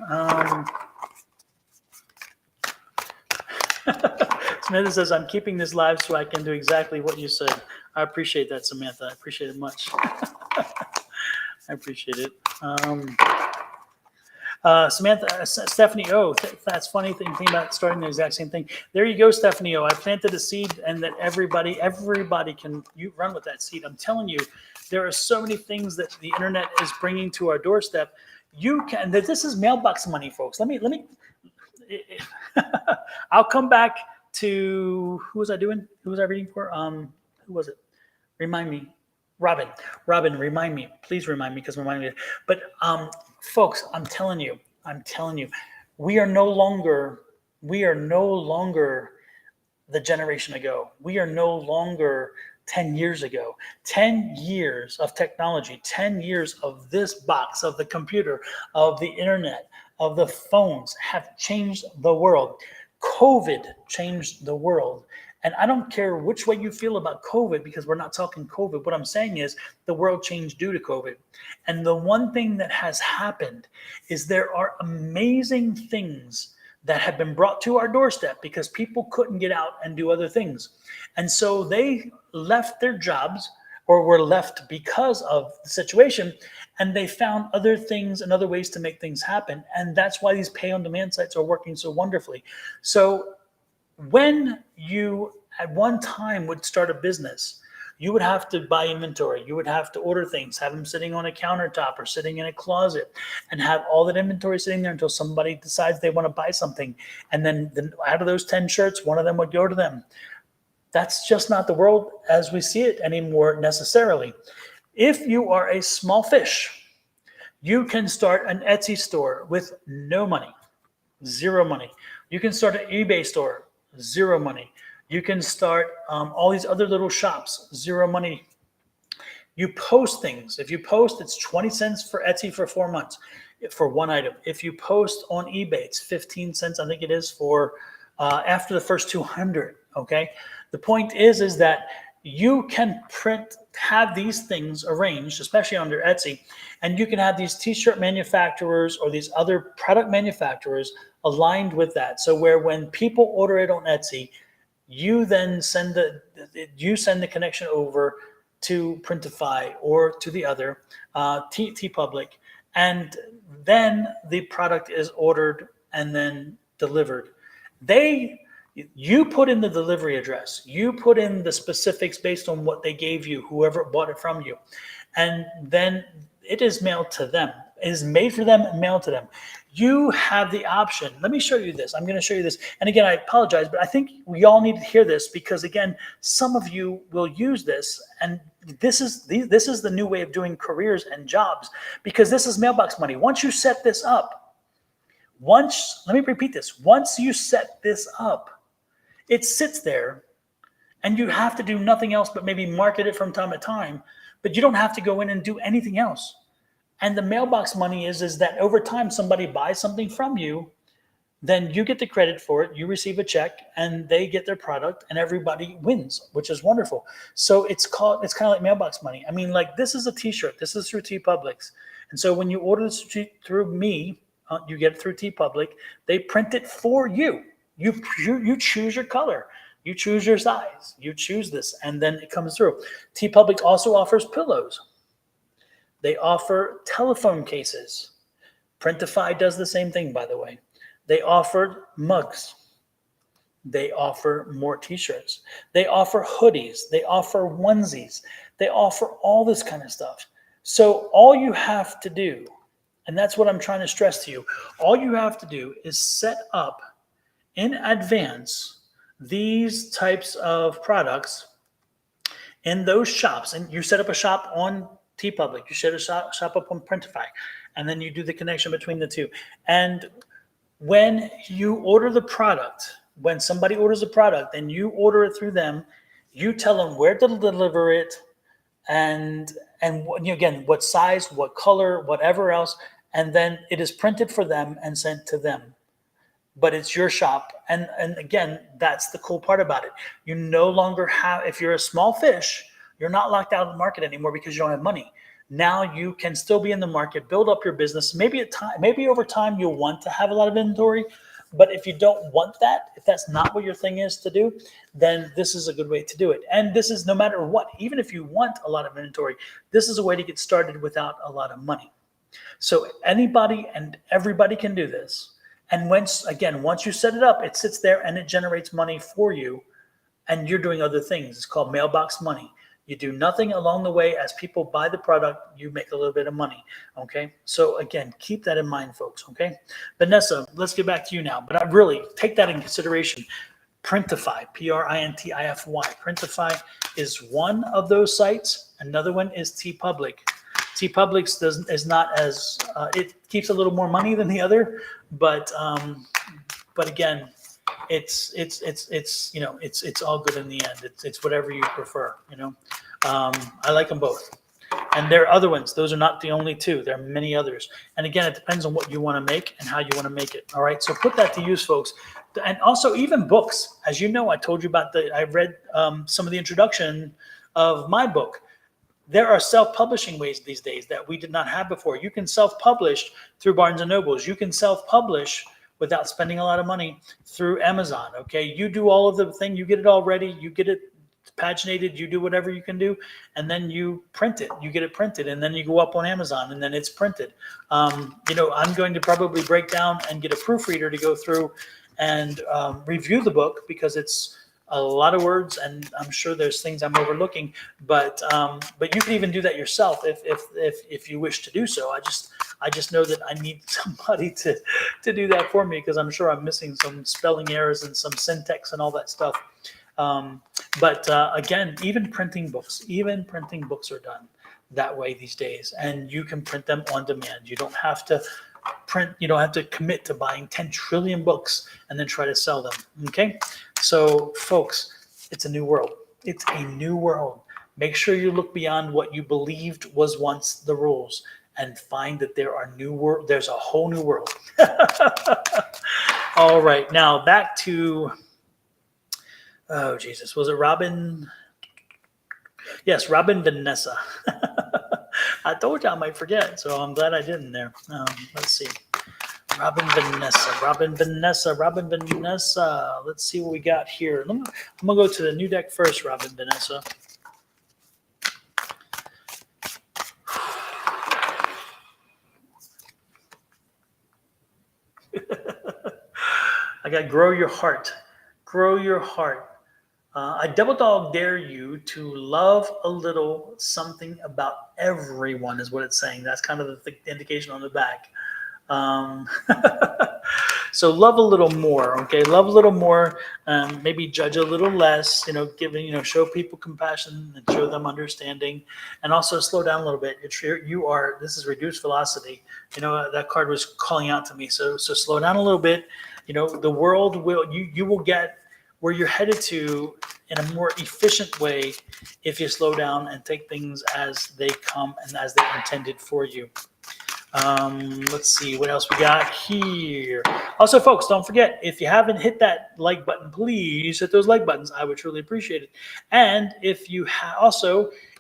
Samantha says, I'm keeping this live so I can do exactly what you said. I appreciate that, Samantha. I appreciate it much. I appreciate it. Samantha, Stephanie O, that's funny thing about starting the exact same thing. There you go, Stephanie O. I planted a seed, and that everybody can run with that seed. I'm telling you, There are so many things that the internet is bringing to our doorstep. This is mailbox money, folks. Let me, I'll come back to, who was I doing? Who was I reading for? Who was it? Remind me. Robin, remind me. Please remind me, because remind me. But folks, I'm telling you, we are no longer the generation ago. We are no longer 10 years ago. 10 years of technology, 10 years of this box, of the computer, of the internet, of the phones have changed the world. COVID changed the world. And I don't care which way you feel about COVID, because we're not talking COVID. What I'm saying is the world changed due to COVID. And the one thing that has happened is there are amazing things that have been brought to our doorstep because people couldn't get out and do other things. And so they left their jobs, or were left because of the situation, and they found other things and other ways to make things happen. And that's why these pay-on-demand sites are working so wonderfully. So when you at one time would start a business, you would have to buy inventory. You would have to order things, have them sitting on a countertop or sitting in a closet, and have all that inventory sitting there until somebody decides they want to buy something. And then out of those 10 shirts, one of them would go to them. That's just not the world as we see it anymore necessarily. If you are a small fish, you can start an Etsy store with no money, zero money. You can start an eBay store, zero money. You can start all these other little shops, zero money. You post things. If you post, it's 20 cents for Etsy for 4 months for one item. If you post on eBay, it's 15 cents, I think it is, for after the first 200, okay? The point is that you can have these things arranged, especially under Etsy, and you can have these t-shirt manufacturers or these other product manufacturers aligned with that. So where when people order it on Etsy, you then send the connection over to Printify or to the other TeePublic, and then the product is ordered and then delivered. You put in the delivery address, you put in the specifics based on what they gave you, whoever bought it from you, and then it is mailed to them. It is made for them and mailed to them. You have the option. Let me show you this. I'm going to show you this. And again, I apologize, but I think we all need to hear this, because again, some of you will use this, and this is the new way of doing careers and jobs, because this is mailbox money. Once you set this up, let me repeat this. Once you set this up, it sits there, and you have to do nothing else but maybe market it from time to time, but you don't have to go in and do anything else. And the mailbox money is that over time somebody buys something from you, then you get the credit for it, you receive a check, and they get their product, and everybody wins, which is wonderful. So it's kind of like mailbox money. I mean, like, this is a t-shirt, this is through TeePublic. And so when you order this through me, you get it through TeePublic, they print it for you. You choose your color, you choose your size, you choose this, and then it comes through. TeePublic also offers pillows. They offer telephone cases. Printify does the same thing, by the way. They offer mugs. They offer more t-shirts. They offer hoodies. They offer onesies. They offer all this kind of stuff. So all you have to do, and that's what I'm trying to stress to you, all you have to do is set up in advance these types of products in those shops. And you set up a shop on TeePublic, you set a shop up on Printify, and then you do the connection between the two. And when you order the product, when somebody orders a product and you order it through them, you tell them where to deliver it, and again, what size, what color, whatever else, and then it is printed for them and sent to them. But it's your shop. And again, that's the cool part about it. You no longer have, if you're a small fish, you're not locked out of the market anymore because you don't have money. Now you can still be in the market, build up your business. Maybe over time you'll want to have a lot of inventory, but if you don't want that, if that's not what your thing is to do, then this is a good way to do it. And this is no matter what, even if you want a lot of inventory, this is a way to get started without a lot of money. So anybody and everybody can do this. And once you set it up, it sits there and it generates money for you, and you're doing other things. It's called mailbox money. You do nothing along the way. As people buy the product, you make a little bit of money. Okay. So again, keep that in mind, folks. Okay. Vanessa, let's get back to you now. But I really take that in consideration. Printify, Printify. Printify is one of those sites. Another one is TeePublic. TeePublic is not as it keeps a little more money than the other, but again, it's it's all good in the end. It's whatever you prefer. I like them both. And there are other ones. Those are not the only two. There are many others. And again, it depends on what you want to make and how you want to make it. All right. So put that to use, folks. And also even books. As you know, I told you about I read some of the introduction of my book. There are self-publishing ways these days that we did not have before. You can self-publish through Barnes and Nobles. You can self-publish without spending a lot of money through Amazon. Okay. You do all of the thing. You get it all ready. You get it paginated, you do whatever you can do, and then you print it. You get it printed, and then you go up on Amazon, and then it's printed. I'm going to probably break down and get a proofreader to go through and review the book, because it's a lot of words, and I'm sure there's things I'm overlooking. But you can even do that yourself if you wish to do so. I just know that I need somebody to do that for me, because I'm sure I'm missing some spelling errors and some syntax and all that stuff. But again, even printing books are done that way these days, and you can print them on demand. You don't have to commit to buying 10 trillion books and then try to sell them. Okay. So folks, it's a new world. It's a new world. Make sure you look beyond what you believed was once the rules and find that there's a whole new world. All right. Now back to, oh, Jesus. Was it Robin? Yes, Robin Vanessa. I told you I might forget, so I'm glad I didn't there. Let's see. Robin Vanessa. Let's see what we got here. I'm going to go to the new deck first, Robin Vanessa. I got Grow Your Heart. Grow Your Heart. I double dog dare you to love a little something about everyone, is what it's saying. That's kind of the indication on the back. So love a little more, okay? Love a little more. Maybe judge a little less. Show people compassion and show them understanding, and also slow down a little bit. This is reduced velocity. That card was calling out to me. So slow down a little bit. The world you will get where you're headed to in a more efficient way if you slow down and take things as they come and as they're intended for you. Let's see what else we got here. Also, folks, don't forget, if you haven't hit that like button, please hit those like buttons. I would truly appreciate it. And if you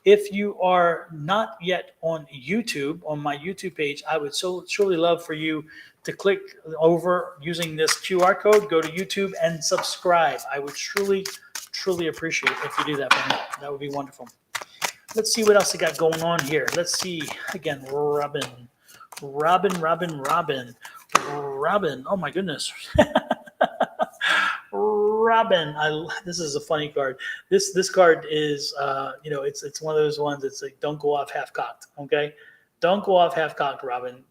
if you are not yet on YouTube, on my YouTube page, I would so truly love for you to click over using this QR code, go to YouTube and subscribe. I would truly appreciate it if you do that for me. That would be wonderful. Let's see what else I got going on here. Let's see. Again, Robin. Oh my goodness. Robin. This is a funny card. This card is it's one of those ones that's like, don't go off half cocked. Okay. Don't go off half cocked, Robin.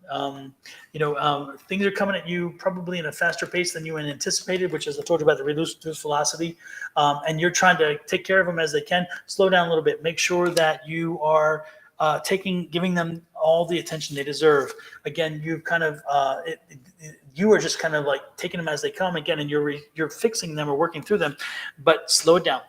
Things are coming at you probably in a faster pace than you anticipated, which is I told you about the reduced velocity. And you're trying to take care of them as they can. Slow down a little bit. Make sure that you are giving them all the attention they deserve. Again, you kind of you are just kind of like taking them as they come again, and you're fixing them or working through them. But slow it down,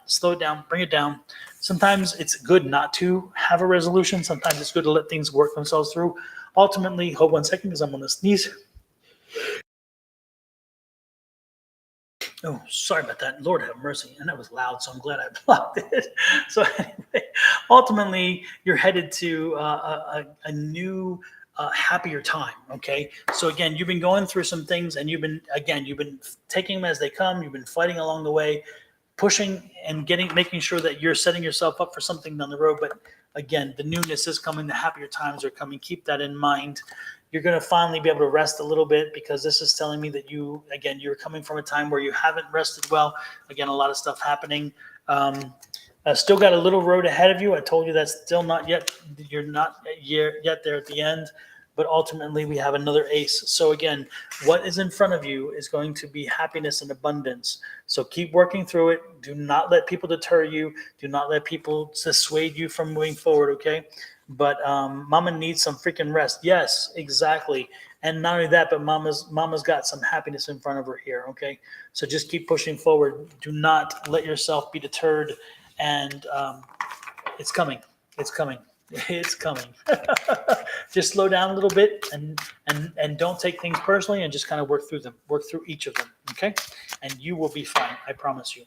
bring it down. Sometimes it's good not to have a resolution. Sometimes it's good to let things work themselves through. Ultimately, hold 1 second because I'm on the sneeze. Oh, sorry about that. Lord have mercy. And that was loud, so I'm glad I blocked it. So anyway, ultimately, you're headed to a new, happier time, okay? So again, you've been going through some things, and you've been taking them as they come. You've been fighting along the way, pushing and making sure that you're setting yourself up for something down the road. But again, the newness is coming. The happier times are coming. Keep that in mind. You're going to finally be able to rest a little bit, because this is telling me that you're coming from a time where you haven't rested well. Again, a lot of stuff happening. Still got a little road ahead of you. I told you that's still not yet. You're not yet there at the end, but ultimately we have another ace. So again, what is in front of you is going to be happiness and abundance. So keep working through it. Do not let people deter you. Do not let people dissuade you from moving forward. Okay. But Mama needs some freaking rest. Yes, exactly. And not only that, but Mama's got some happiness in front of her here. Okay. So just keep pushing forward. Do not let yourself be deterred. And it's coming. It's coming. It's coming. Just slow down a little bit and don't take things personally and just kind of work through them. Work through each of them. Okay, and you will be fine. I promise you.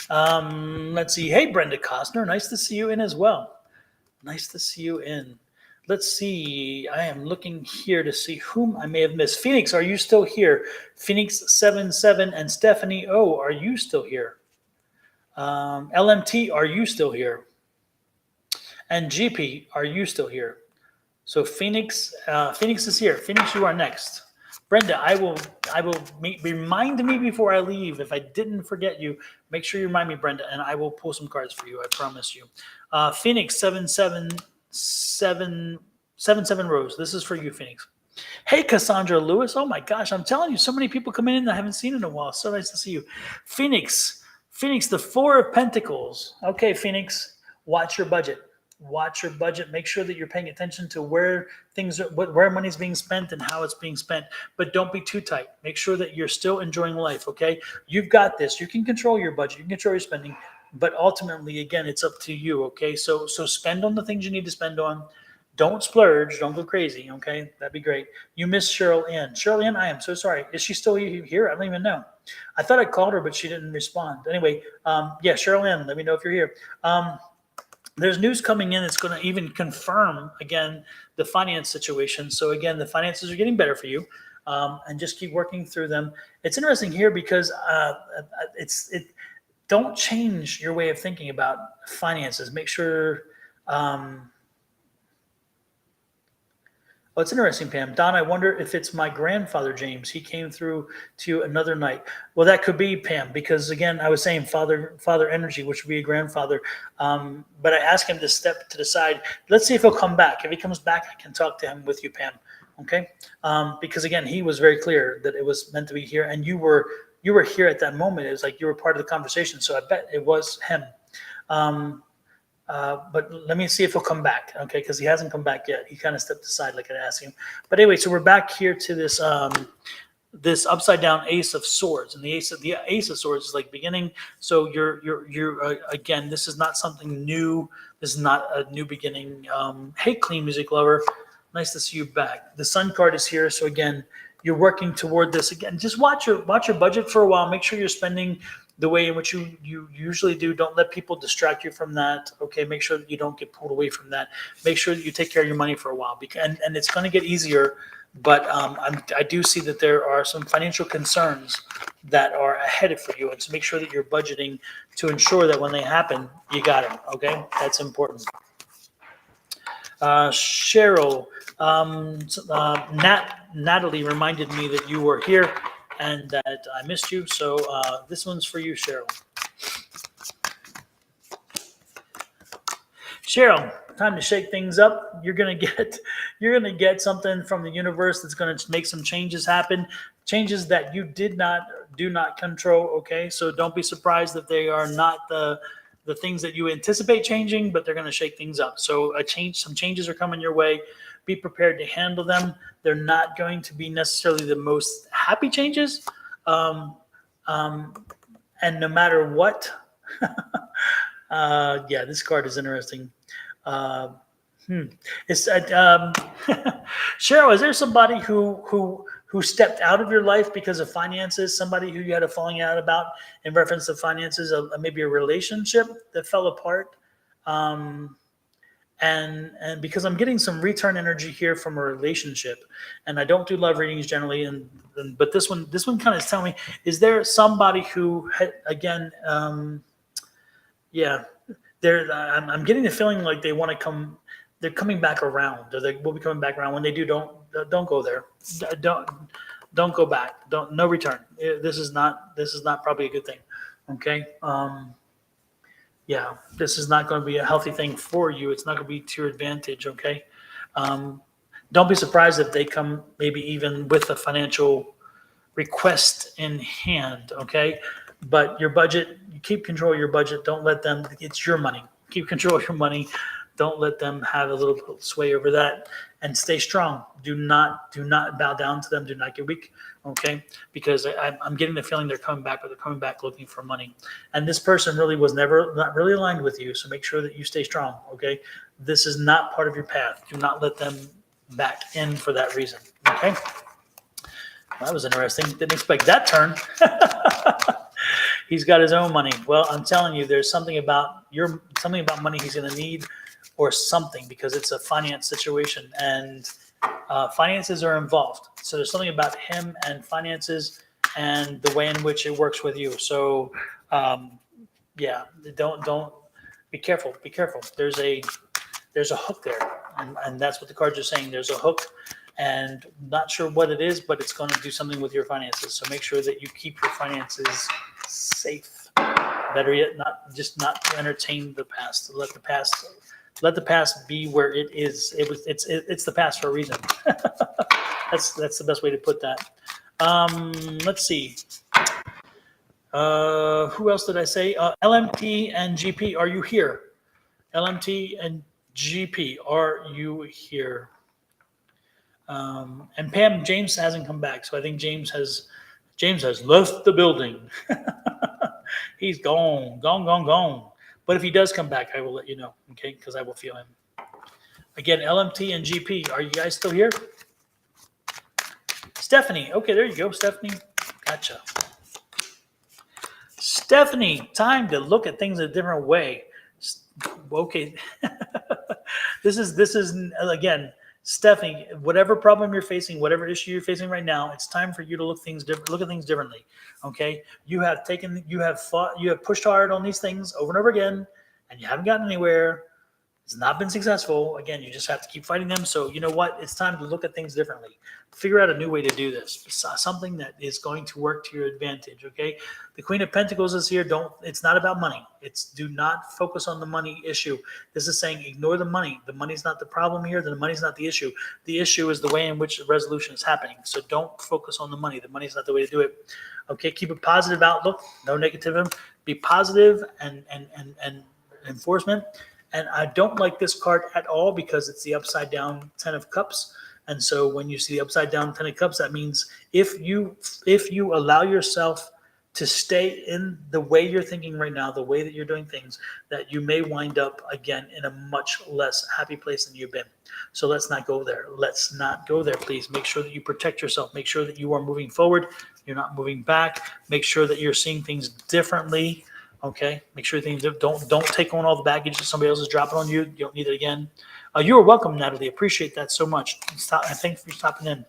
Let's see. Hey, Brenda Costner. Nice to see you in as well. Nice to see you in. Let's see. I am looking here to see whom I may have missed. Phoenix, are you still here? Phoenix77 and Stephanie O, are you still here? LMT, are you still here? And GP, are you still here? So Phoenix is here. Phoenix, you are next. Brenda, I will remind me before I leave. If I didn't forget you, make sure you remind me, Brenda, and I will pull some cards for you. I promise you. Phoenix 777 Rose. This is for you, Phoenix. Hey, Cassandra Lewis. Oh my gosh, I'm telling you, so many people coming in that I haven't seen in a while. So nice to see you. Phoenix, the Four of Pentacles. Okay, Phoenix, watch your budget. Watch your budget. Make sure that you're paying attention to where where money's being spent and how it's being spent. But don't be too tight. Make sure that you're still enjoying life. Okay, you've got this. You can control your budget. You can control your spending. But ultimately, again, it's up to you. Okay, so spend on the things you need to spend on. Don't splurge. Don't go crazy. Okay, that'd be great. You missed Cheryl Ann. Cheryl Ann, I am so sorry. Is she still here? I don't even know. I thought I called her, but she didn't respond. Anyway, yeah, Cheryl Ann, let me know if you're here. There's news coming in that's going to even confirm, again, the finance situation. So, again, the finances are getting better for you, and just keep working through them. It's interesting here because don't change your way of thinking about finances. Make sure oh, it's interesting, Pam. Don, I wonder if it's my grandfather, James. He came through to another night. Well, that could be, Pam, because, again, I was saying father energy, which would be a grandfather. But I asked him to step to the side. Let's see if he'll come back. If he comes back, I can talk to him with you, Pam. Okay? Because, again, he was very clear that it was meant to be here. And you were here at that moment. It was like you were part of the conversation. So I bet it was him. But let me see if he'll come back, okay? Because he hasn't come back yet. He kind of stepped aside like I asked him. But anyway, so we're back here to this this upside down Ace of Swords, and the Ace of Swords is like beginning. So you're again, this is not something new. This is not a new beginning. Hey, Clean Music Lover, nice to see you back. The Sun card is here, so again, you're working toward this again. Just watch your budget for a while. Make sure you're spending the way in which you usually do. Don't let people distract you from that. Okay, make sure that you don't get pulled away from that. Make sure that you take care of your money for a while, and it's going to get easier. But I do see that there are some financial concerns that are ahead for you, and so make sure that you're budgeting to ensure that when they happen, you got it. Okay, that's important. Cheryl, Natalie reminded me that you were here and that I missed you. So this one's for you, Cheryl. Cheryl, time to shake things up. You're gonna get something from the universe that's gonna make some changes happen. Changes that you do not control. Okay, so don't be surprised that they are not the things that you anticipate changing, but they're going to shake things up. So some changes are coming your way. Be prepared to handle them. They're not going to be necessarily the most happy changes. And no matter what, yeah, this card is interesting. It's Cheryl, is there somebody who stepped out of your life because of finances? Somebody who you had a falling out about in reference to finances? Maybe a relationship that fell apart. And because I'm getting some return energy here from a relationship, and I don't do love readings generally, but this one kind of is telling me: is there somebody who again, yeah, I'm getting the feeling like they want to come. They're coming back around, or they will be coming back around. When they do, don't go there. Don't go back. No return. This is not probably a good thing. Okay. Yeah, this is not going to be a healthy thing for you. It's not going to be to your advantage. Okay. Um, don't be surprised if they come maybe even with a financial request in hand. Okay. But your budget, you keep control of your budget. Don't let them, it's your money. Keep control of your money. Don't let them have a little sway over that, and stay strong. Do not bow down to them. Do not get weak. Okay. Because I'm getting the feeling they're coming back, but they're coming back looking for money. And this person really was never not really aligned with you. So make sure that you stay strong. Okay. This is not part of your path. Do not let them back in for that reason. Okay. Well, that was interesting. Didn't expect that turn. He's got his own money. Well, I'm telling you, there's something about money he's going to need, or something, because it's a finance situation, and finances are involved. So there's something about him and finances and the way in which it works with you. So yeah, don't be careful. Be careful. There's a hook there, and that's what the cards are saying. There's a hook, and not sure what it is, but it's going to do something with your finances. So make sure that you keep your finances safe. Better yet, not to entertain the past. Let the past be where it is. It's the past for a reason. That's the best way to put that. Let's see. Who else did I say? LMT and GP, are you here? LMT and GP, are you here? And Pam, James hasn't come back, so I think James has left the building. He's gone. But if he does come back, I will let you know, okay? Because I will feel him. Again, LMT and GP, are you guys still here? Stephanie, okay, there you go, Stephanie. Gotcha. Stephanie, time to look at things a different way. Okay. This is again, Stephanie, whatever problem you're facing, whatever issue you're facing right now, it's time for you to look at things differently. Okay? You have fought, you have pushed hard on these things over and over again, and you haven't gotten anywhere. It's not been successful. Again, you just have to keep fighting them. So you know what? It's time to look at things differently. Figure out a new way to do this. Something that is going to work to your advantage. Okay. The Queen of Pentacles is here. It's not about money. Do not focus on the money issue. This is saying ignore the money. The money's not the problem here. The money's not the issue. The issue is the way in which the resolution is happening. So don't focus on the money. The money's not the way to do it. Okay. Keep a positive outlook. No negativism. Be positive and enforcement. And I don't like this card at all because it's the upside down 10 of cups. And so when you see the upside down 10 of cups, that means if you allow yourself to stay in the way you're thinking right now, the way that you're doing things, that you may wind up again in a much less happy place than you've been. So let's not go there. Let's not go there, please. Make sure that you protect yourself. Make sure that you are moving forward. You're not moving back. Make sure that you're seeing things differently. Okay, make sure things don't take on all the baggage that somebody else is dropping on you. You don't need it again. You are welcome, Natalie. Appreciate that so much. Thanks for stopping in.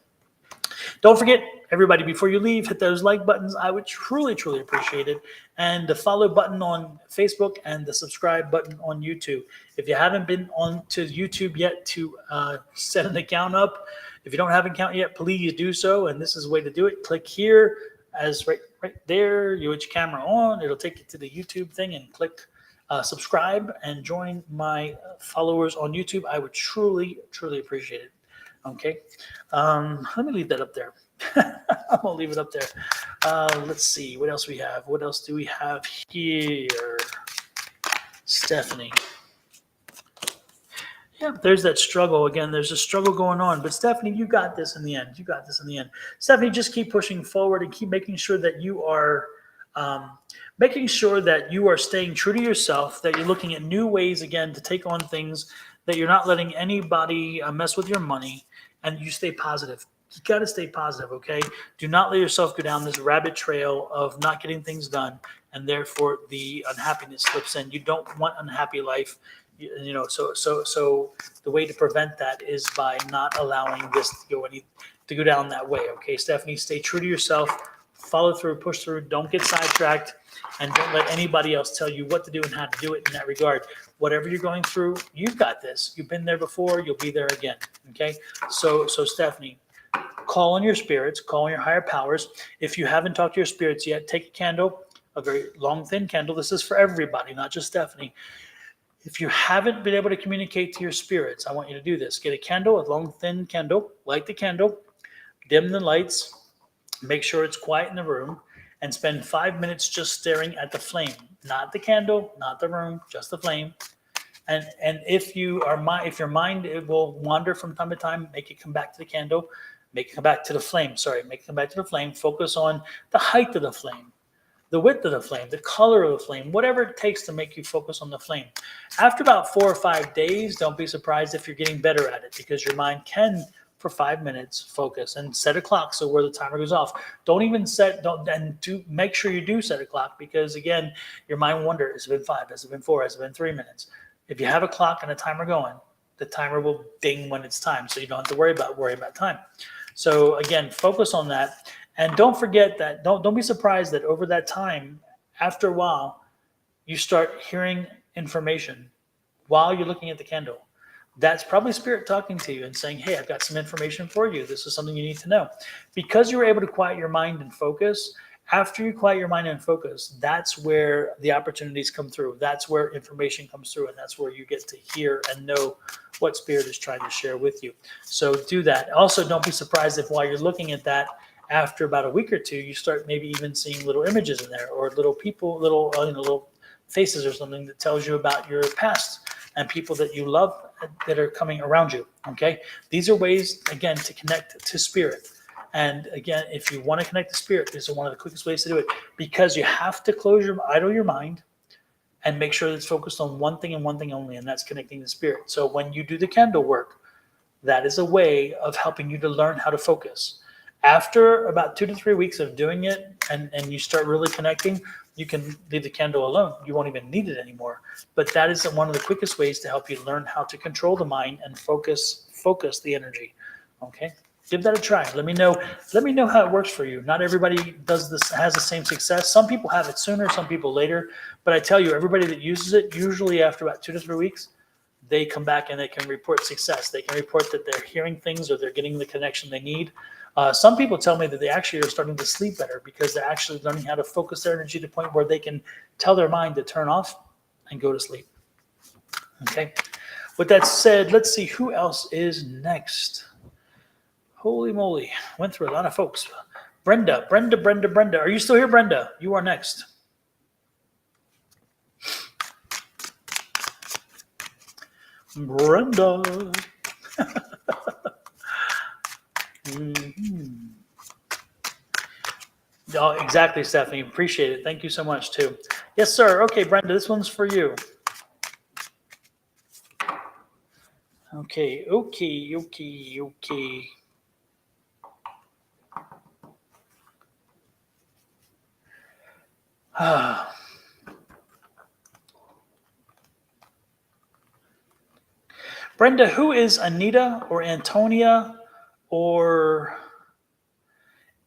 Don't forget, everybody, before you leave, hit those like buttons. I would truly, truly appreciate it. And the follow button on Facebook and the subscribe button on YouTube. If you haven't been on to YouTube yet to set an account up, if you don't have an account yet, please do so. And this is the way to do it. Click here as right there. You put your camera on. It'll take you to the YouTube thing and click subscribe and join my followers on YouTube. I would truly, truly appreciate it. Okay. Let me leave that up there. I'm going to leave it up there. Let's see what else we have. What else do we have here? Stephanie. Yeah, there's that struggle again. There's a struggle going on, but Stephanie, you got this in the end. You got this in the end. Stephanie, just keep pushing forward and keep making sure that you are staying true to yourself, that you're looking at new ways again to take on things, that you're not letting anybody mess with your money, and you stay positive. You got to stay positive, okay? Do not let yourself go down this rabbit trail of not getting things done, and therefore the unhappiness slips in. You don't want an unhappy life. So the way to prevent that is by not allowing this to go down that way. Okay, Stephanie, stay true to yourself, follow through, push through, don't get sidetracked, and don't let anybody else tell you what to do and how to do it in that regard. Whatever you're going through, you've got this. You've been there before, you'll be there again. Okay, so Stephanie, call on your spirits, call on your higher powers. If you haven't talked to your spirits yet, take a candle, a very long, thin candle. This is for everybody, not just Stephanie. If you haven't been able to communicate to your spirits, I want you to do this. Get a candle, a long, thin candle, light the candle, dim the lights, make sure it's quiet in the room, and spend 5 minutes just staring at the flame. Not the candle, not the room, just the flame. And if your mind it will wander from time to time, make it come back to the candle, make it come back to the flame. Make it come back to the flame. Focus on the height of the flame, the width of the flame, the color of the flame, whatever it takes to make you focus on the flame. After about 4 or 5 days, don't be surprised if you're getting better at it, because your mind can, for 5 minutes, focus, and set a clock so where the timer goes off. Make sure you do set a clock, because again, your mind will wonder, has it been 5? Has it been 4? Has it been 3 minutes? If you have a clock and a timer going, the timer will ding when it's time, so you don't have to worry about time. So again, focus on that. And don't forget that, don't be surprised that over that time, after a while, you start hearing information while you're looking at the candle. That's probably spirit talking to you and saying, hey, I've got some information for you. This is something you need to know. Because you were able to quiet your mind and focus, after you quiet your mind and focus, that's where the opportunities come through. That's where information comes through, and that's where you get to hear and know what spirit is trying to share with you. So do that. Also, don't be surprised if while you're looking at that, after about a week or two, you start maybe even seeing little images in there, or little people, little faces or something that tells you about your past and people that you love that are coming around you. Okay, these are ways, again, to connect to spirit. And again, if you want to connect to spirit, this is one of the quickest ways to do it, because you have to idle your mind and make sure that it's focused on one thing and one thing only, and that's connecting to spirit. So when you do the candle work, that is a way of helping you to learn how to focus. After about 2 to 3 weeks of doing it, and you start really connecting, you can leave the candle alone. You won't even need it anymore. But that is one of the quickest ways to help you learn how to control the mind and focus the energy. Okay, give that a try. Let me know how it works for you. Not everybody does this, has the same success. Some people have it sooner, some people later. But I tell you, everybody that uses it, usually after about 2 to 3 weeks, they come back and they can report success. They can report that they're hearing things or they're getting the connection they need. Some people tell me that they actually are starting to sleep better because they're actually learning how to focus their energy to the point where they can tell their mind to turn off and go to sleep. Okay. With that said, let's see who else is next. Holy moly. Went through a lot of folks. Brenda. Are you still here, Brenda? You are next. Brenda. Mm-hmm. Oh, exactly, Stephanie. Appreciate it. Thank you so much, too. Yes, sir. Okay, Brenda, this one's for you. Okay. Brenda, who is Anita or Antonia or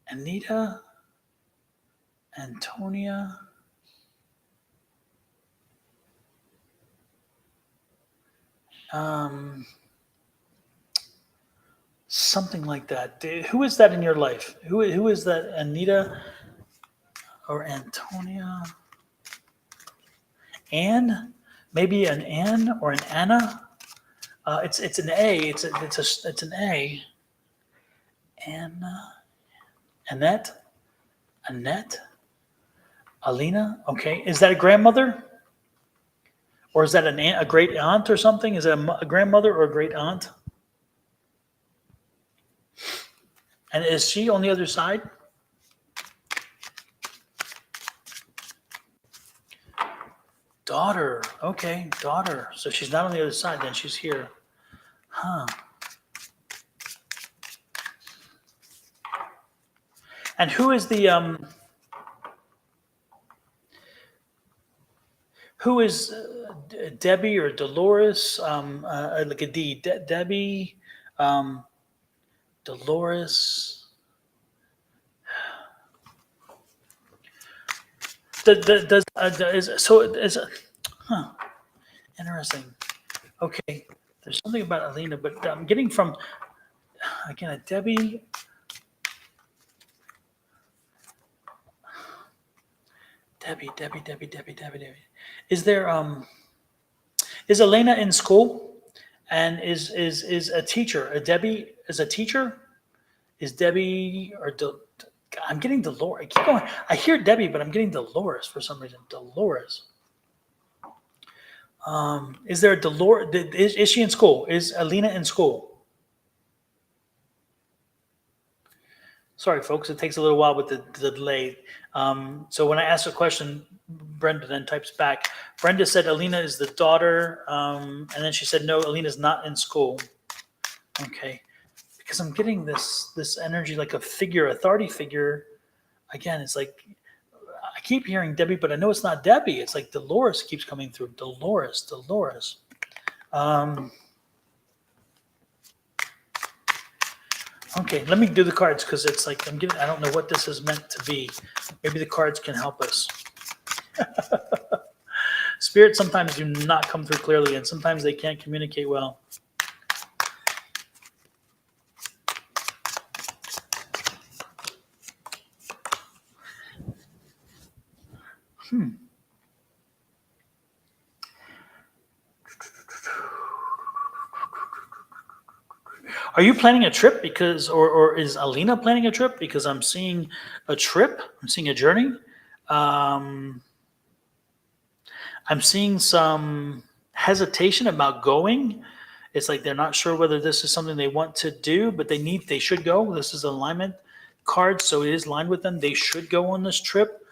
Anita? Antonia? Something like that. Who is that in your life? Who is that, Anita or Antonia? Anne? Maybe an Anne or an Anna? It's an A. It's an A. Anna, Annette, Alina. Okay, is that a grandmother, or is that a great aunt or something? Is that a grandmother or a great aunt? And is she on the other side? Daughter. Okay, daughter. So she's not on the other side. Then she's here. Huh. And who is the who is Debbie or Dolores? Like a D. Debbie, Dolores. Huh? Interesting. Okay, there's something about Alina, but I'm getting from again a Debbie. Debbie. Is there is Elena in school? And is a teacher? A Debbie is a teacher? Is Debbie or I'm getting Dolores. I keep going. I hear Debbie, but I'm getting Dolores for some reason. Dolores. Is there a Dolores? Is she in school? Is Alina in school? Sorry, folks. It takes a little while with the delay. So when I ask a question, Brenda then types back. Brenda said Alina is the daughter, and then she said no, Alina's not in school. Okay, because I'm getting this energy like a figure, authority figure. Again, it's like I keep hearing Debbie, but I know it's not Debbie. It's like Dolores keeps coming through. Dolores. Okay, let me do the cards because it's like I don't know what this is meant to be. Maybe the cards can help us. Spirits sometimes do not come through clearly, and sometimes they can't communicate well. Are you planning a trip or is Alina planning a trip? Because I'm seeing a trip. I'm seeing a journey. I'm seeing some hesitation about going. It's like they're not sure whether this is something they want to do, but they should go. This is alignment card, so it is lined with them. They should go on this trip.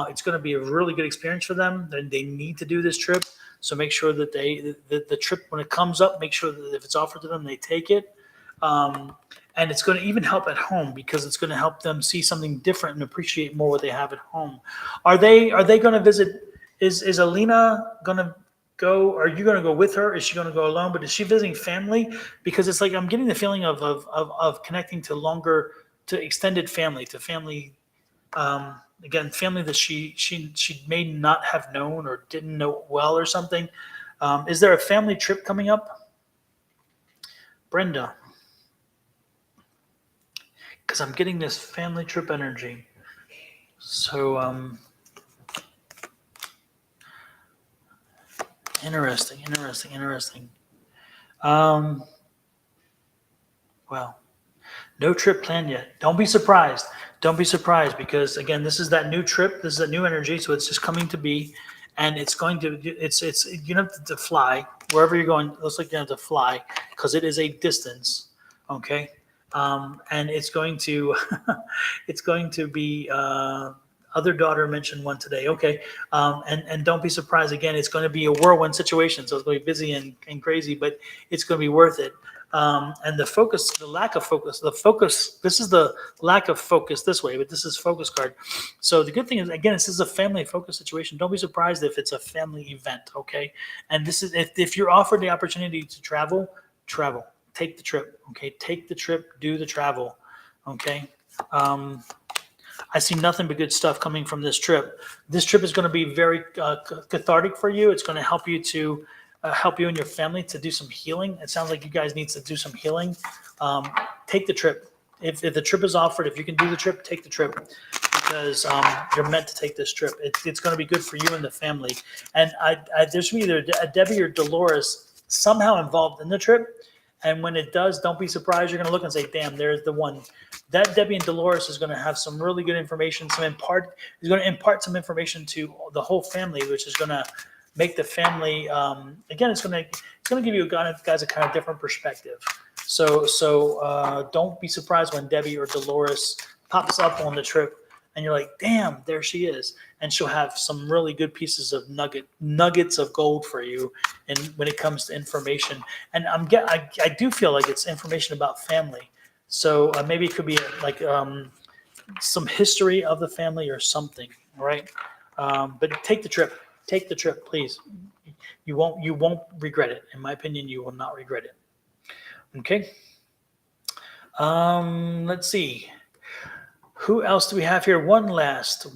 It's going to be a really good experience for them. They need to do this trip. So make sure that the trip, when it comes up, make sure that if it's offered to them, they take it. And it's going to even help at home because it's going to help them see something different and appreciate more what they have at home. Are they going to visit? Is Alina going to go? Are you going to go with her? Is she going to go alone? But is she visiting family? Because it's like I'm getting the feeling of connecting to extended family, to family. Again, family that she may not have known or didn't know well or something. Is there a family trip coming up, Brenda? Because I'm getting this family trip energy. So, interesting. Well, no trip planned yet. Don't be surprised because again, this is that new trip. This is a new energy. So it's just coming to be, and it's you don't have to fly wherever you're going. It looks like you have to fly because it is a distance. Okay. And it's going to be other daughter mentioned one today. Okay. And don't be surprised again, it's going to be a whirlwind situation. So it's going to be busy and crazy, but it's going to be worth it. And the lack of focus, this is the lack of focus this way, but this is focus card. So the good thing is, again, this is a family focus situation. Don't be surprised if it's a family event. Okay. And this is, if you're offered the opportunity to travel, take the trip. Okay. Take the trip, do the travel. Okay. I see nothing but good stuff coming from this trip. This trip is going to be very cathartic for you. It's going to help you and your family to do some healing. It sounds like you guys need to do some healing. Take the trip. If the trip is offered, if you can do the trip, take the trip because you're meant to take this trip. It's going to be good for you and the family. And there's either a Debbie or Dolores somehow involved in the trip. And when it does, don't be surprised. You're going to look and say, damn, there's the one. That Debbie and Dolores is going to have some really good information. Is going to impart some information to the whole family, which is going to make the family, again, it's going to give you guys a kind of different perspective. So don't be surprised when Debbie or Dolores pops up on the trip and you're like, damn, there she is. And she'll have some really good pieces of nuggets of gold for you. And when it comes to information, and I do feel like it's information about family. So maybe it could be like some history of the family or something, right? But take the trip, please. You won't regret it. In my opinion, you will not regret it. Okay. Let's see. Who else do we have here? One last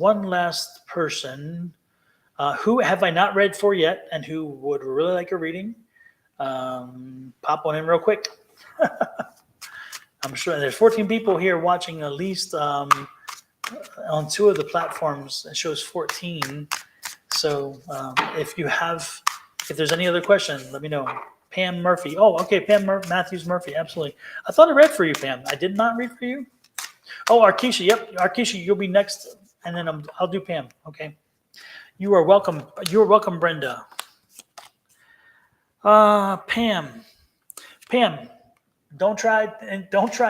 person. Who have I not read for yet and who would really like a reading? Pop one in real quick. I'm sure there's 14 people here watching at least. on two of the platforms, it shows 14. So if there's any other question, let me know. Pam Murphy. Oh, okay. Matthews Murphy. Absolutely. I thought I read for you, Pam. I did not read for you. Oh, Arkisha. Yep. Arkisha, you'll be next. And then I'll do Pam. Okay. You are welcome. You are welcome, Brenda. Pam. Pam, don't try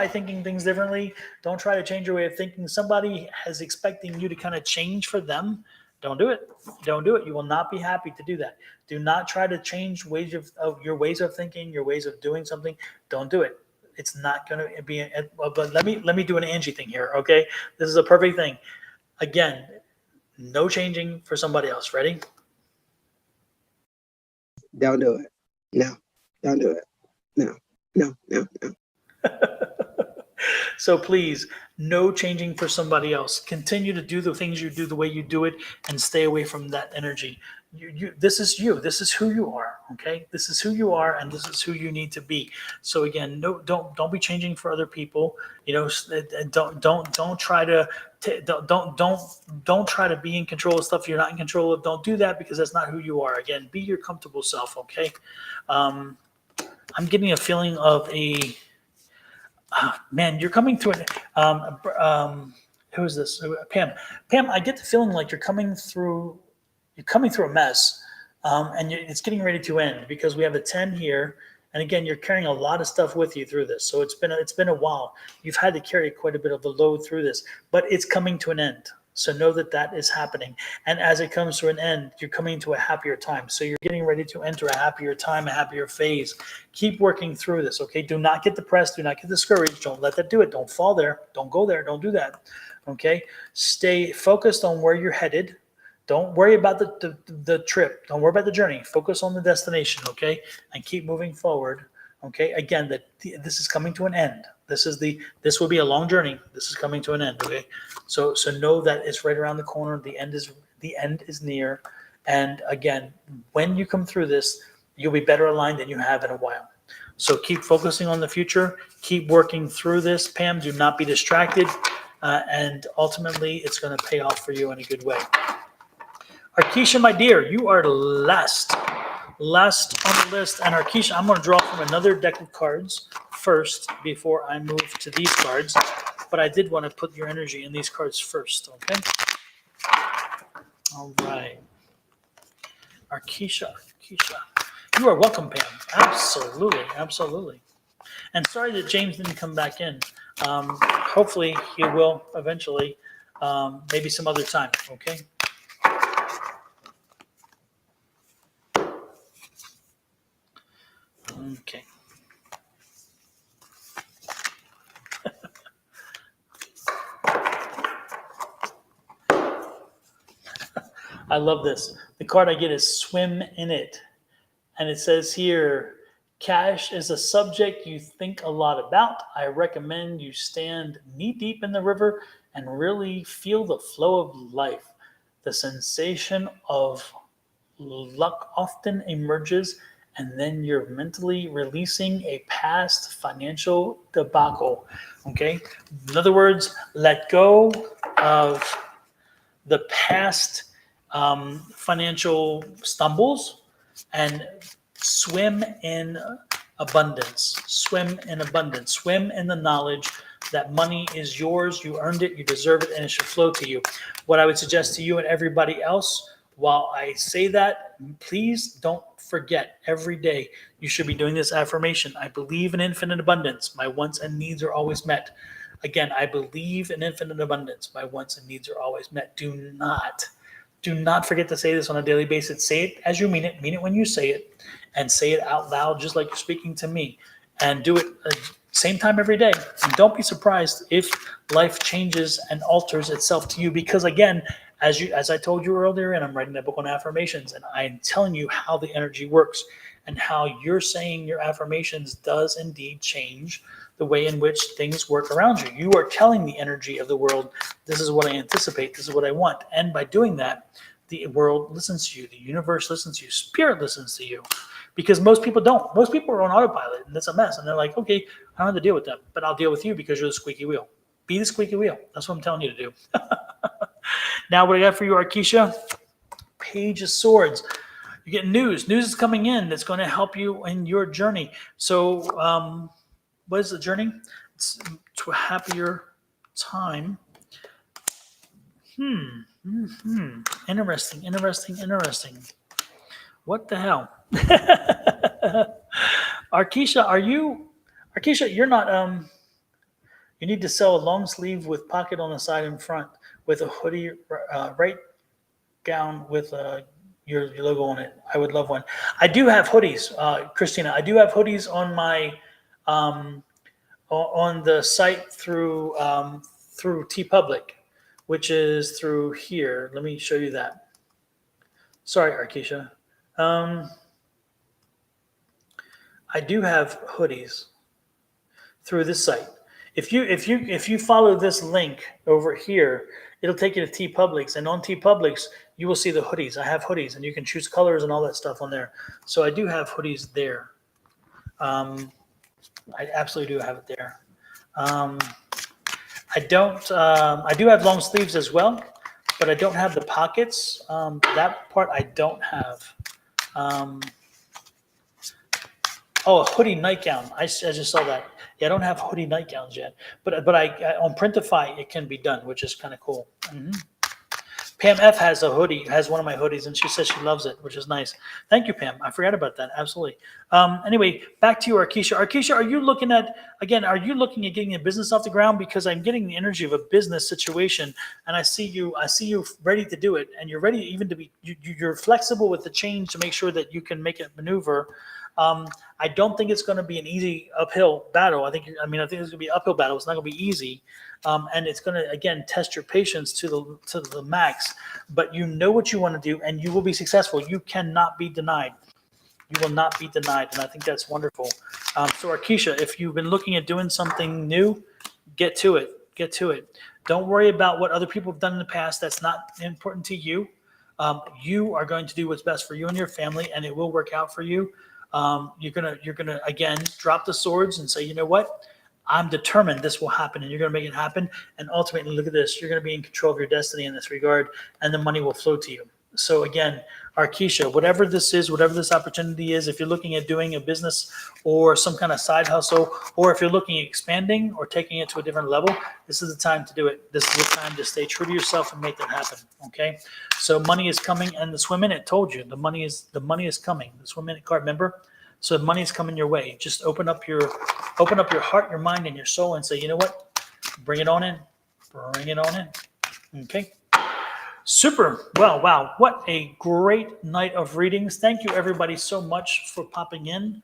thinking things differently. Don't try to change your way of thinking. Somebody is expecting you to kind of change for them. Don't do it. Don't do it. You will not be happy to do that. Do not try to change your ways of thinking, your ways of doing something. Don't do it. It's not going to be. But let me do an Angie thing here. Okay, this is a perfect thing. Again, no changing for somebody else. Ready? Don't do it. No, don't do it. No, no, no, no. So please, no changing for somebody else. Continue to do the things you do the way you do it, and stay away from that energy. This is you. This is who you are. Okay, this is who you are, and this is who you need to be. So again, no, don't be changing for other people. You know, don't try to don't try to be in control of stuff you're not in control of. Don't do that, because that's not who you are. Again, be your comfortable self. Okay. I'm getting a feeling of a. Man, you're coming through it. Who is this? Pam. Pam, I get the feeling like you're coming through a mess, and it's getting ready to end, because we have a 10 here, and again, you're carrying a lot of stuff with you through this. So it's been a while. You've had to carry quite a bit of the load through this, but it's coming to an end. So know that is happening. And as it comes to an end, you're coming to a happier time. So you're getting ready to enter a happier time, a happier phase. Keep working through this, okay? Do not get depressed. Do not get discouraged. Don't let that do it. Don't fall there. Don't go there. Don't do that, okay? Stay focused on where you're headed. Don't worry about the trip. Don't worry about the journey. Focus on the destination, okay? And keep moving forward, okay? Again, this is coming to an end. This will be a long journey. This is coming to an end, okay? So know that it's right around the corner. The end is near. And again, when you come through this, you'll be better aligned than you have in a while. So keep focusing on the future. Keep working through this, Pam. Do not be distracted. And ultimately, it's going to pay off for you in a good way. Arkisha, my dear, you are last on the list. And Arkisha, I'm going to draw from another deck of cards first before I move to these cards. But I did want to put your energy in these cards first, okay? All right. Arkisha. You are welcome, Pam. Absolutely. And sorry that James didn't come back in. Hopefully he will eventually, maybe some other time, okay? Okay. I love this. The card I get is Swim in It. And it says here, cash is a subject you think a lot about. I recommend you stand knee deep in the river and really feel the flow of life. The sensation of luck often emerges, and then you're mentally releasing a past financial debacle. Okay? In other words, let go of the past financial stumbles and swim in abundance. Swim in abundance. Swim in the knowledge that money is yours. You earned it. You deserve it, and it should flow to you. What I would suggest to you and everybody else, while I say that, please don't forget every day you should be doing this affirmation. I believe in infinite abundance. My wants and needs are always met. Again, I believe in infinite abundance. My wants and needs are always met. Do not forget to say this on a daily basis. Say it as you mean it. Mean it when you say it. And say it out loud just like you're speaking to me. And do it same time every day. And don't be surprised if life changes and alters itself to you. Because again, as I told you earlier, and I'm writing that book on affirmations, and I'm telling you how the energy works and how you're saying your affirmations does indeed change the way in which things work around you. You are telling the energy of the world, this is what I anticipate, this is what I want. And by doing that, the world listens to you, the universe listens to you, spirit listens to you. Because most people don't. Most people are on autopilot, and it's a mess. And they're like, okay, I don't have to deal with them, but I'll deal with you because you're the squeaky wheel. Be the squeaky wheel. That's what I'm telling you to do. Now, what I got for you, Arkisha? Page of Swords. You get news. News is coming in that's going to help you in your journey. So, what is the journey? It's to a happier time. Interesting. What the hell? Arkisha, you're not, you need to sell a long sleeve with pocket on the side and front with a hoodie, right gown with your logo on it. I would love one. I do have hoodies, Christina. I do have hoodies on my, on the site through TeePublic, which is through here. Let me show you that. Sorry, Arkisha. I do have hoodies through this site. If you follow this link over here, it'll take you to TeePublic, and on TeePublic you will see the hoodies. I have hoodies, and you can choose colors and all that stuff on there. So I do have hoodies there. I absolutely do have it there. I don't. I do have long sleeves as well, but I don't have the pockets. That part I don't have. Oh, a hoodie nightgown. I just saw that. Yeah, I don't have hoodie nightgowns yet, but I on Printify it can be done, which is kind of cool. Pam F has a hoodie, has one of my hoodies, and she says she loves it, which is nice. Thank you, Pam. I forgot about that. Absolutely. Anyway, back to you, Arkisha. Arkisha, are you looking at getting a business off the ground? Because I'm getting the energy of a business situation, and I see you ready to do it, and you're ready even to be, you're flexible with the change to make sure that you can make it maneuver. I don't think it's going to be an easy uphill battle. I think it's going to be an uphill battle. It's not going to be easy. And it's going to, again, test your patience to the max, but you know what you want to do and you will be successful. You cannot be denied. You will not be denied. And I think that's wonderful. So Arkisha, if you've been looking at doing something new, get to it. Don't worry about what other people have done in the past. That's not important to you. You are going to do what's best for you and your family, and it will work out for you. You're gonna again drop the swords and say, you know what? I'm determined this will happen, and you're gonna make it happen. And ultimately, look at this. You're gonna be in control of your destiny in this regard, and the money will flow to you. So again, Arkisha, whatever this is, whatever this opportunity is, if you're looking at doing a business or some kind of side hustle, or if you're looking at expanding or taking it to a different level, this is the time to do it. This is the time to stay true to yourself and make that happen. Okay. So money is coming, and the swim minute told you the money is coming. The swim minute card, remember? So the money is coming your way. Just open up your heart, your mind, and your soul, and say, you know what? Bring it on in. Bring it on in. Okay. Super. Well, wow. What a great night of readings. Thank you, everybody, so much for popping in.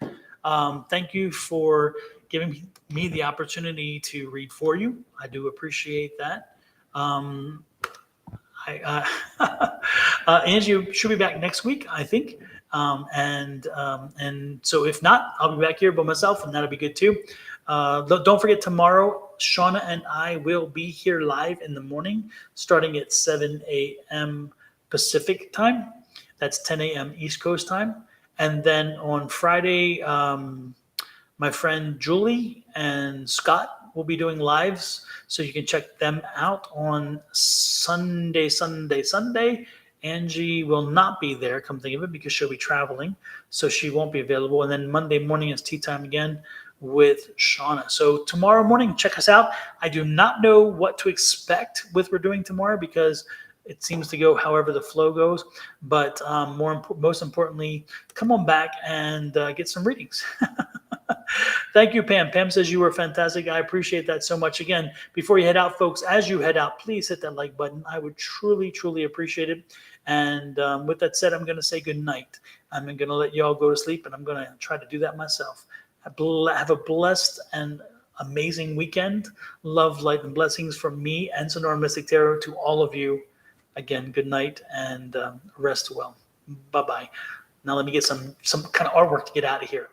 Thank you for giving me the opportunity to read for you. I do appreciate that. Angie should be back next week, I think. And so if not, I'll be back here by myself, and that'll be good too. Don't forget, tomorrow, Shauna and I will be here live in the morning, starting at 7 a.m. Pacific time. That's 10 a.m. East Coast time. And then on Friday, my friend Julie and Scott will be doing lives, so you can check them out on Sunday. Angie will not be there, come think of it, because she'll be traveling, so she won't be available. And then Monday morning is tea time again with Shauna. So tomorrow morning, check us out. I do not know what to expect with what we're doing tomorrow, because it seems to go however the flow goes. But most importantly, come on back and get some readings. Thank you, Pam. Pam says you were fantastic. I appreciate that so much. Again, before you head out, folks, as you head out, please hit that like button. I would truly, truly appreciate it. And with that said, I'm going to say good night. I'm going to let you all go to sleep, and I'm going to try to do that myself. Have a blessed and amazing weekend. Love, light, and blessings from me and Sonoran Mystic Tarot to all of you. Again, good night, and rest well. Bye-bye. Now let me get some kind of artwork to get out of here.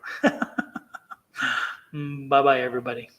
Bye-bye, everybody.